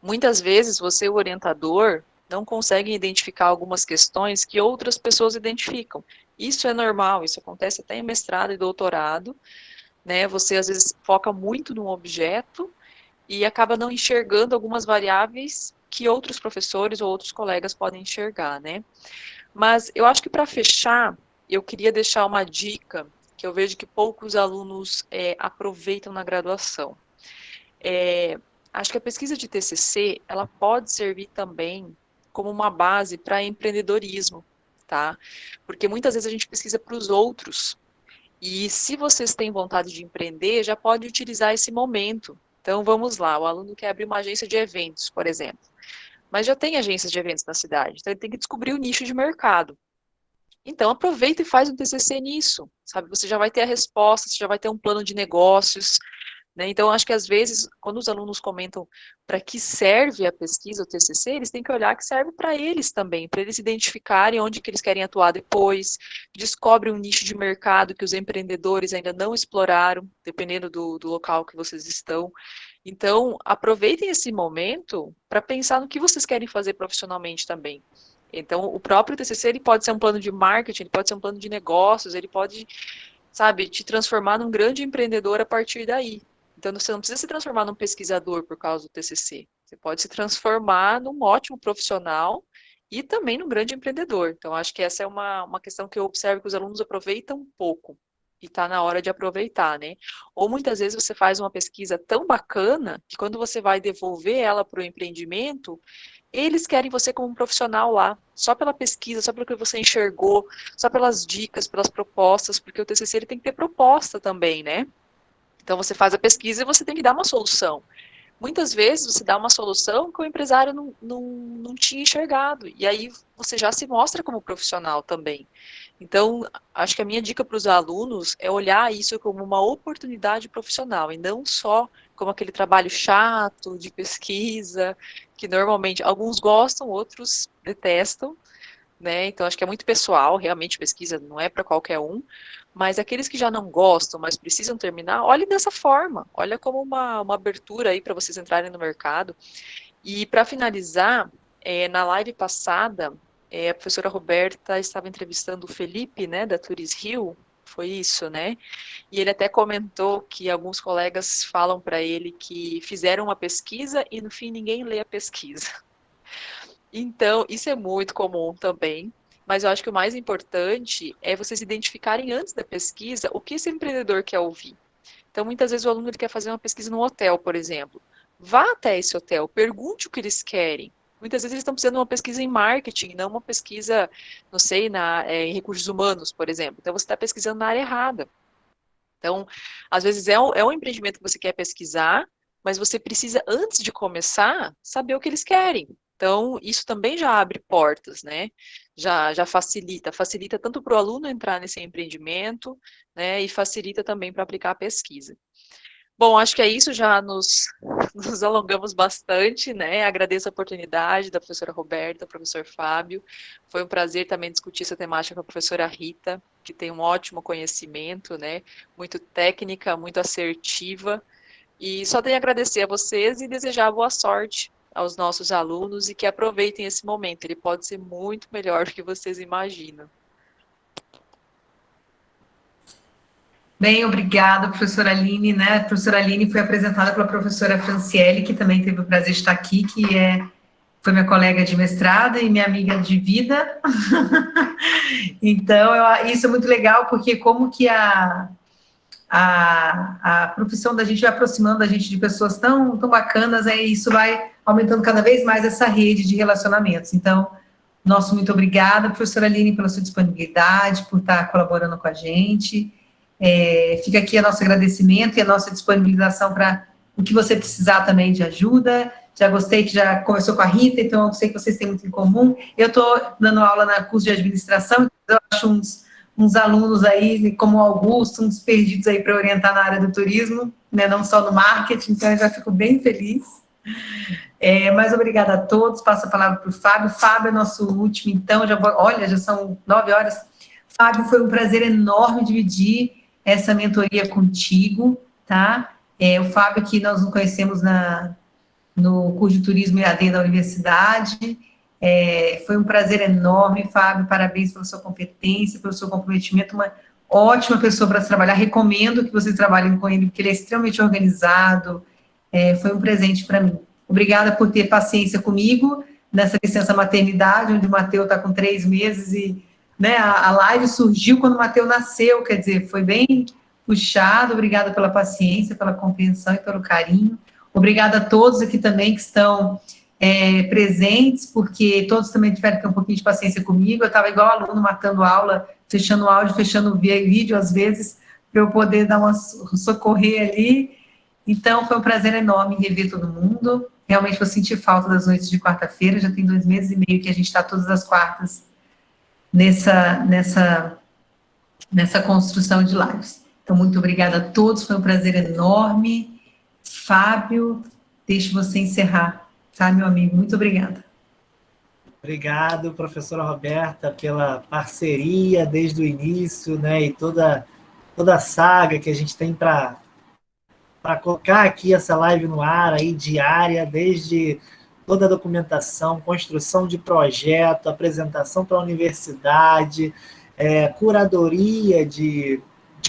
muitas vezes você, o orientador, não consegue identificar algumas questões que outras pessoas identificam. Isso é normal, isso acontece até em mestrado e doutorado, né? Você às vezes foca muito num objeto e acaba não enxergando algumas variáveis que outros professores ou outros colegas podem enxergar, né? Mas eu acho que para fechar, eu queria deixar uma dica que eu vejo que poucos alunos aproveitam na graduação. Acho que a pesquisa de TCC, ela pode servir também como uma base para empreendedorismo, tá? Porque muitas vezes a gente pesquisa para os outros, e se vocês têm vontade de empreender, já pode utilizar esse momento. Então, vamos lá, o aluno quer abrir uma agência de eventos, por exemplo, mas já tem agências de eventos na cidade, então ele tem que descobrir o nicho de mercado. Então, aproveita e faz um TCC nisso, sabe? Você já vai ter a resposta, você já vai ter um plano de negócios, né? Então, acho que às vezes, quando os alunos comentam para que serve a pesquisa, o TCC, eles têm que olhar que serve para eles também, para eles identificarem onde que eles querem atuar depois, descobrem um nicho de mercado que os empreendedores ainda não exploraram, dependendo do local que vocês estão. Então, aproveitem esse momento para pensar no que vocês querem fazer profissionalmente também. Então, o próprio TCC, ele pode ser um plano de marketing, ele pode ser um plano de negócios, ele pode, sabe, te transformar num grande empreendedor a partir daí. Então, você não precisa se transformar num pesquisador por causa do TCC. Você pode se transformar num ótimo profissional e também num grande empreendedor. Então, acho que essa é uma questão que eu observo que os alunos aproveitam pouco. E está na hora de aproveitar, né? Ou muitas vezes você faz uma pesquisa tão bacana que quando você vai devolver ela para o empreendimento, eles querem você como um profissional lá, só pela pesquisa, só pelo que você enxergou, só pelas dicas, pelas propostas, porque o TCC ele tem que ter proposta também, né? Então você faz a pesquisa e você tem que dar uma solução. Muitas vezes você dá uma solução que o empresário não tinha enxergado, e aí você já se mostra como profissional também. Então, acho que a minha dica para os alunos é olhar isso como uma oportunidade profissional, e não só como aquele trabalho chato de pesquisa, que normalmente alguns gostam, outros detestam, né? Então, acho que é muito pessoal, realmente pesquisa não é para qualquer um, mas aqueles que já não gostam, mas precisam terminar, olhe dessa forma, olha como uma abertura aí para vocês entrarem no mercado. E para finalizar, Na live passada, a professora Roberta estava entrevistando o Felipe, né, da Turis Rio, foi isso, né? E ele até comentou que alguns colegas falam para ele que fizeram uma pesquisa e no fim ninguém lê a pesquisa. Então, isso é muito comum também, mas eu acho que o mais importante é vocês identificarem antes da pesquisa o que esse empreendedor quer ouvir. Então, muitas vezes o aluno ele quer fazer uma pesquisa num hotel, por exemplo. Vá até esse hotel, pergunte o que eles querem. Muitas vezes eles estão precisando de uma pesquisa em marketing, não uma pesquisa, não sei, em recursos humanos, por exemplo. Então, você está pesquisando na área errada. Então, às vezes é um empreendimento que você quer pesquisar, mas você precisa, antes de começar, saber o que eles querem. Então, isso também já abre portas, né? Já facilita tanto para o aluno entrar nesse empreendimento, né? E facilita também para aplicar a pesquisa. Bom, acho que é isso, já nos alongamos bastante, né? Agradeço a oportunidade da professora Roberta, professor Fábio. Foi um prazer também discutir essa temática com a professora Rita, que tem um ótimo conhecimento, né? Muito técnica, muito assertiva. E só tenho a agradecer a vocês e desejar boa sorte aos nossos alunos e que aproveitem esse momento. Ele pode ser muito melhor do que vocês imaginam. Bem, obrigada, professora Aline, né? A professora Aline foi apresentada pela professora Franciele, que também teve o prazer de estar aqui, foi minha colega de mestrado e minha amiga de vida. Então, isso é muito legal, porque como que a profissão da gente vai aproximando a gente de pessoas tão bacanas, isso vai aumentando cada vez mais essa rede de relacionamentos. Então, nosso muito obrigada, professora Aline, pela sua disponibilidade, por estar colaborando com a gente. Fica aqui o nosso agradecimento e a nossa disponibilização para o que você precisar também de ajuda. Já gostei que já conversou com a Rita, então eu sei que vocês têm muito em comum. Eu estou dando aula na curso de administração, eu acho uns alunos aí, como o Augusto, uns perdidos aí para orientar na área do turismo, né, não só no marketing, então eu já fico bem feliz. Mas obrigada a todos, passo a palavra para o Fábio. Fábio é nosso último, então, já são 9 horas. Fábio, foi um prazer enorme dividir essa mentoria contigo, tá? O Fábio, que nós nos conhecemos no curso de Turismo EAD da universidade. Foi um prazer enorme, Fábio, parabéns pela sua competência, pelo seu comprometimento, uma ótima pessoa para trabalhar, recomendo que vocês trabalhem com ele, porque ele é extremamente organizado, foi um presente para mim. Obrigada por ter paciência comigo, nessa licença maternidade, onde o Matheus está com 3 meses e, né, a live surgiu quando o Matheus nasceu, quer dizer, foi bem puxado. Obrigada pela paciência, pela compreensão e pelo carinho. Obrigada a todos aqui também que estão presentes, porque todos também tiveram que ter um pouquinho de paciência comigo. Eu estava igual aluno, matando aula, fechando o áudio, fechando o vídeo, às vezes, para eu poder dar uma socorrer ali. Então, foi um prazer enorme rever todo mundo. Realmente vou sentir falta das noites de quarta-feira, já tem 2 meses e meio que a gente está todas as quartas nessa construção de lives. Então, muito obrigada a todos, foi um prazer enorme. Fábio, deixo você encerrar, tá, meu amigo? Muito obrigada. Obrigado, professora Roberta, pela parceria desde o início, né, e toda a saga que a gente tem para colocar aqui essa live no ar, aí, diária, desde toda a documentação, construção de projeto, apresentação para a universidade, curadoria de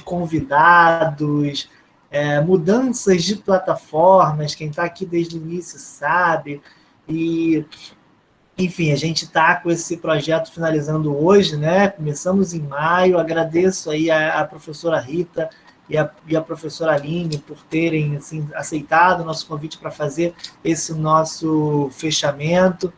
convidados, mudanças de plataformas, quem está aqui desde o início sabe, e, enfim, a gente está com esse projeto finalizando hoje, né? Começamos em maio. Agradeço aí a professora Rita e a professora Aline por terem, assim, aceitado o nosso convite para fazer esse nosso fechamento.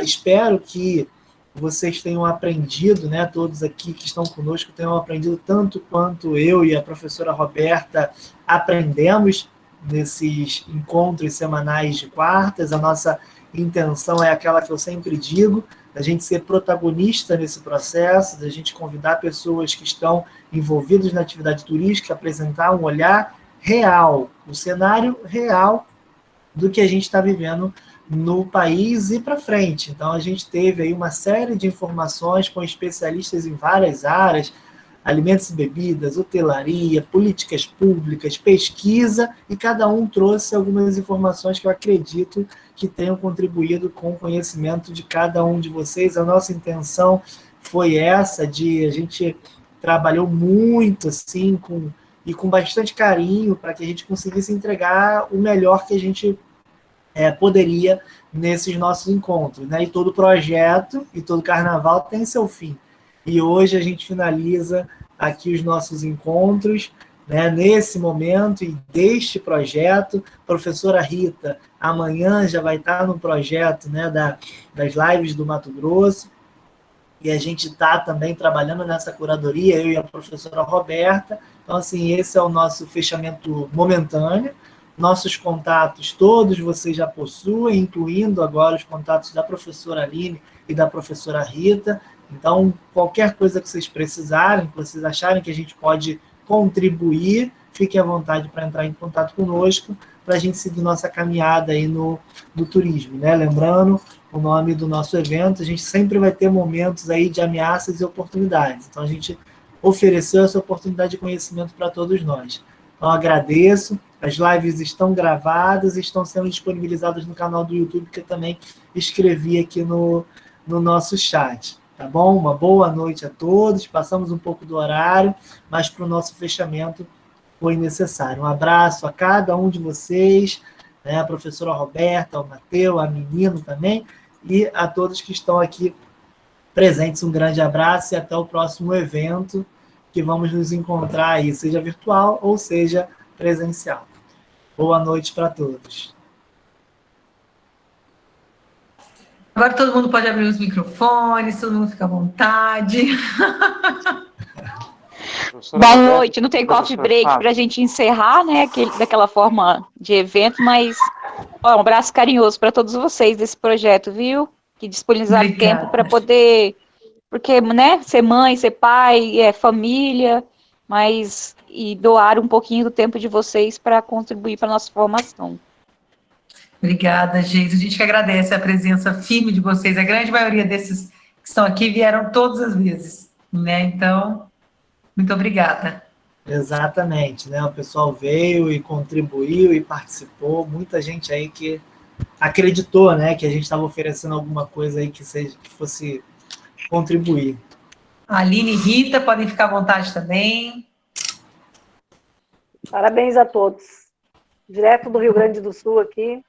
Espero que vocês tenham aprendido, né, todos aqui que estão conosco tenham aprendido tanto quanto eu e a professora Roberta aprendemos nesses encontros semanais de quartas. A nossa intenção é aquela que eu sempre digo, da gente ser protagonista nesse processo, da gente convidar pessoas que estão envolvidas na atividade turística, apresentar um olhar real, o cenário real do que a gente está vivendo no país e para frente. Então, a gente teve aí uma série de informações com especialistas em várias áreas, alimentos e bebidas, hotelaria, políticas públicas, pesquisa, e cada um trouxe algumas informações que eu acredito que tenham contribuído com o conhecimento de cada um de vocês. A nossa intenção foi essa, a gente trabalhou muito, assim, com bastante carinho, para que a gente conseguisse entregar o melhor que a gente poderia nesses nossos encontros, né? E todo projeto e todo carnaval tem seu fim. E hoje a gente finaliza aqui os nossos encontros, né, nesse momento e deste projeto. Professora Rita, amanhã já vai estar no projeto, né, das lives do Mato Grosso, e a gente está também trabalhando nessa curadoria, eu e a professora Roberta. Então, assim, esse é o nosso fechamento momentâneo. Nossos contatos, todos vocês já possuem, incluindo agora os contatos da professora Aline e da professora Rita. Então, qualquer coisa que vocês precisarem, que vocês acharem que a gente pode contribuir, fiquem à vontade para entrar em contato conosco, para a gente seguir nossa caminhada aí no turismo, né? Lembrando o nome do nosso evento, a gente sempre vai ter momentos aí de ameaças e oportunidades. Então, a gente ofereceu essa oportunidade de conhecimento para todos nós. Então, agradeço. As lives estão gravadas e estão sendo disponibilizadas no canal do YouTube, que eu também escrevi aqui no nosso chat. Tá bom? Uma boa noite a todos. Passamos um pouco do horário, mas para o nosso fechamento foi necessário. Um abraço a cada um de vocês, né? A professora Roberta, o Matheus, a Menino também, e a todos que estão aqui presentes. Um grande abraço e até o próximo evento, que vamos nos encontrar aí, seja virtual ou seja presencial. Boa noite para todos. Agora todo mundo pode abrir os microfones, todo mundo fica à vontade. Boa noite, não tem coffee break para a gente encerrar, né, daquela forma de evento, mas um abraço carinhoso para todos vocês desse projeto, viu? Que disponibilizaram tempo para poder, porque, né, ser mãe, ser pai, família, mas e doar um pouquinho do tempo de vocês para contribuir para a nossa formação. Obrigada, gente. A gente que agradece a presença firme de vocês. A grande maioria desses que estão aqui vieram todas as vezes, né? Então, muito obrigada. Exatamente, né? O pessoal veio e contribuiu e participou. Muita gente aí que acreditou, né? Que a gente estava oferecendo alguma coisa aí que fosse contribuir. Aline e Rita podem ficar à vontade também. Parabéns a todos. Direto do Rio Grande do Sul aqui.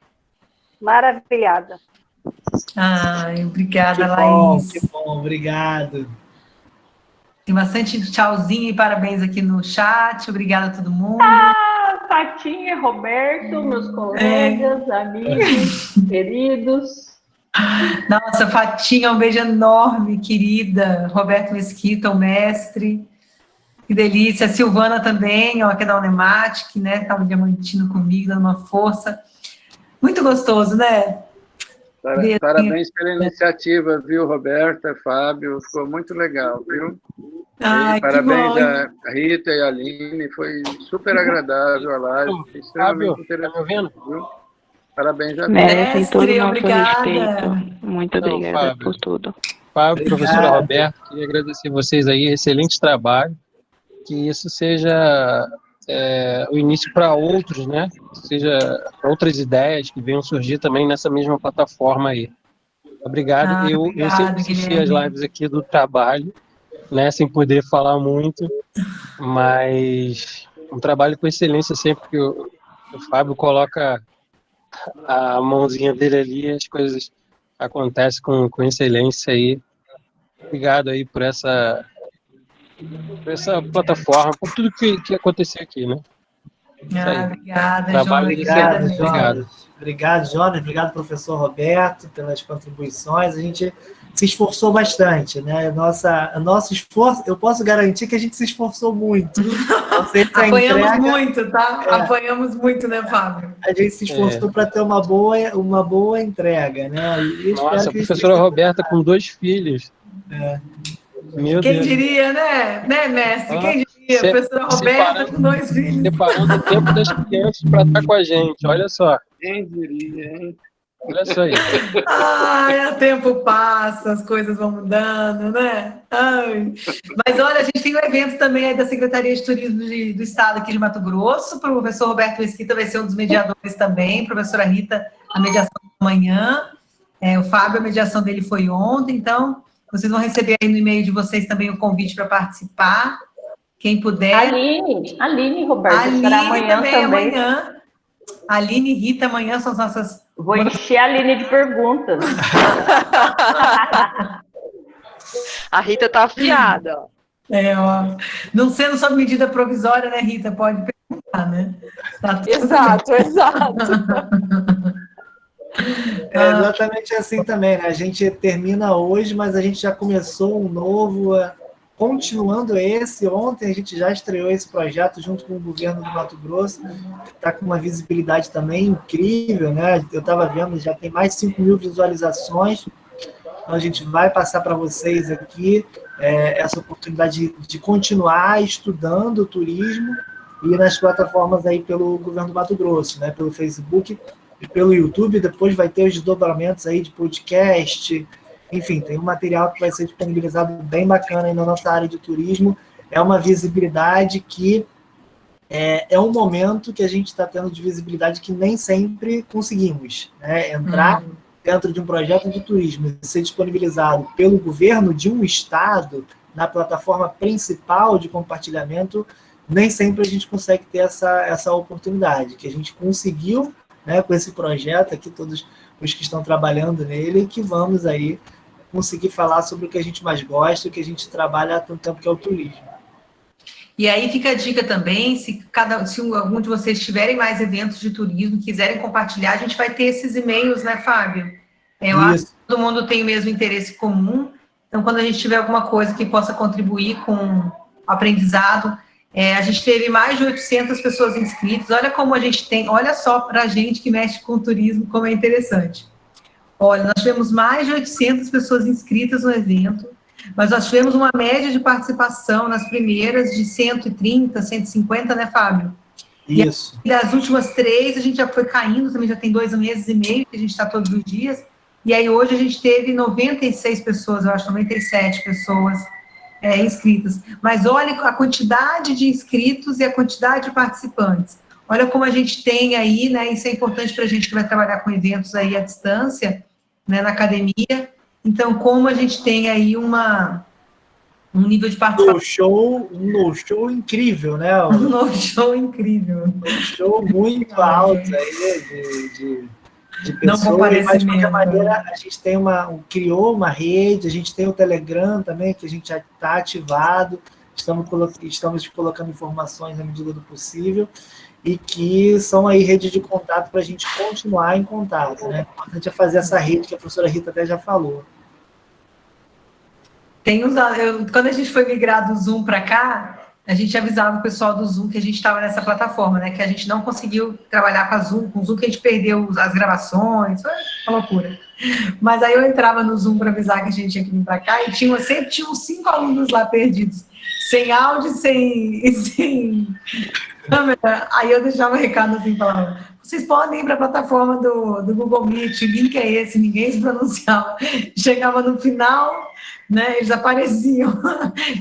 Maravilhada. Ai, obrigada, Que Laís. Que bom, obrigado. Tem bastante tchauzinho e parabéns aqui no chat. Obrigada a todo mundo. Patinha, Roberto, meus colegas, amigos, queridos. Nossa, Fatinha, um beijo enorme, querida. Roberto Mesquita, o mestre. Que delícia. A Silvana também, ó, que é da Unematic, né? Estava diamantino comigo, dando uma força. Muito gostoso, né? Parabéns pela iniciativa, viu, Roberta, Fábio? Ficou muito legal, viu? Ai, parabéns a Rita e a Aline, foi super agradável a live, extremamente interessante. Tá me ouvindo? Viu? Parabéns a todos. Merecem todo o nosso obrigada. respeito. Muito obrigada por tudo. Fábio, professora Roberta, queria agradecer vocês aí, excelente trabalho, que isso seja o início para outros, né? Seja outras ideias que venham surgir também nessa mesma plataforma aí. Obrigado. Eu sempre assisti as lives aqui do trabalho, né? Sem poder falar muito, mas um trabalho com excelência sempre que o Fábio coloca a mãozinha dele ali, as coisas acontecem com excelência aí. Obrigado aí por essa plataforma, por tudo que aconteceu aqui, né? Obrigada, Jonas. Obrigado. Obrigado, Jonas. Obrigado, professor Roberto, pelas contribuições. A gente se esforçou bastante, né? Nosso esforço, eu posso garantir que a gente se esforçou muito. Apanhamos muito, tá? Apanhamos muito, né, Fábio? A gente se esforçou para ter uma boa entrega, né? Nossa, a professora Roberta com 2 filhos. Meu Quem Deus. diria, né, mestre? Quem diria? Professora Roberta com 2 filhos. Separando o tempo das crianças para estar com a gente, olha só. Quem diria, hein? Olha só aí. O tempo passa, as coisas vão mudando, né? Mas olha, a gente tem um evento também aí da Secretaria de Turismo do Estado aqui de Mato Grosso. O professor Roberto Mesquita vai ser um dos mediadores também. A professora Rita a mediação amanhã, o Fábio, a mediação dele foi ontem, então vocês vão receber aí no e-mail de vocês também o convite para participar, quem puder. Aline, Roberto, Aline será amanhã também. Amanhã. Aline e Rita, amanhã são as nossas... Vou encher a Aline de perguntas. A Rita tá afiada. Ó. Não sendo só medida provisória, né, Rita? Pode perguntar, né? Tá exato. É exatamente assim também, né? A gente termina hoje, mas a gente já começou um novo, continuando esse. Ontem a gente já estreou esse projeto junto com o governo do Mato Grosso, está com uma visibilidade também incrível, né? Eu estava vendo, já tem mais de 5 mil visualizações. Então a gente vai passar para vocês aqui essa oportunidade de continuar estudando o turismo e nas plataformas aí pelo governo do Mato Grosso, né? Pelo Facebook e pelo YouTube. Depois vai ter os desdobramentos aí de podcast. Enfim, tem um material que vai ser disponibilizado bem bacana aí na nossa área de turismo. É uma visibilidade que é um momento que a gente está tendo de visibilidade que nem sempre conseguimos, né? Entrar dentro de um projeto de turismo e ser disponibilizado pelo governo de um estado na plataforma principal de compartilhamento, nem sempre a gente consegue ter essa oportunidade, que a gente conseguiu, né, com esse projeto aqui, todos os que estão trabalhando nele, e que vamos aí conseguir falar sobre o que a gente mais gosta, o que a gente trabalha há tanto tempo, que é o turismo. E aí fica a dica também, se algum de vocês tiverem mais eventos de turismo, quiserem compartilhar, a gente vai ter esses e-mails, né, Fábio? Eu acho que todo mundo tem o mesmo interesse comum, então quando a gente tiver alguma coisa que possa contribuir com o aprendizado, a gente teve mais de 800 pessoas inscritas, olha como a gente tem, olha só para a gente que mexe com turismo, como é interessante. Olha, nós tivemos mais de 800 pessoas inscritas no evento, mas nós tivemos uma média de participação nas primeiras de 130, 150, né, Fábio? Isso. E das últimas 3, a gente já foi caindo, também já tem 2 meses e meio que a gente está todos os dias, e aí hoje a gente teve 96 pessoas, eu acho, 97 pessoas inscritas. Mas olha a quantidade de inscritos e a quantidade de participantes. Olha como a gente tem aí, né, isso é importante para a gente que vai trabalhar com eventos aí à distância, né, na academia. Então, como a gente tem aí um nível de participação... Um no-show incrível, né? Um no-show incrível. Um show muito alto aí de pessoas, mas de qualquer maneira a gente tem criou uma rede, a gente tem o Telegram também, que a gente já está ativado, estamos colocando informações na medida do possível, e que são aí redes de contato para a gente continuar em contato, né? O importante é fazer essa rede que a professora Rita até já falou. Quando a gente foi migrar do Zoom para cá, a gente avisava o pessoal do Zoom que a gente estava nessa plataforma, né? Que a gente não conseguiu trabalhar com o Zoom, que a gente perdeu as gravações, foi uma loucura. Mas aí eu entrava no Zoom para avisar que a gente tinha que vir para cá e sempre tinha uns 5 alunos lá perdidos, sem áudio, sem câmera. Aí eu deixava o recado assim, falava: vocês podem ir para a plataforma do Google Meet, o link é esse, ninguém se pronunciava. Chegava no final, né, eles apareciam.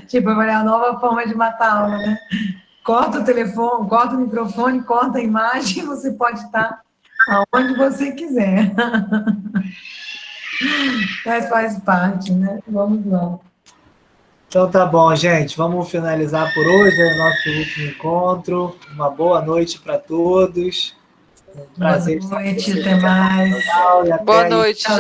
Tipo, olha, a nova forma de matar a aula, né? Corta o telefone, corta o microfone, corta a imagem, você pode estar aonde você quiser. Mas faz parte, né? Vamos lá. Então tá bom, gente. Vamos finalizar por hoje, é o nosso último encontro. Uma boa noite para todos. Um prazer. Boa noite, até mais. Boa noite,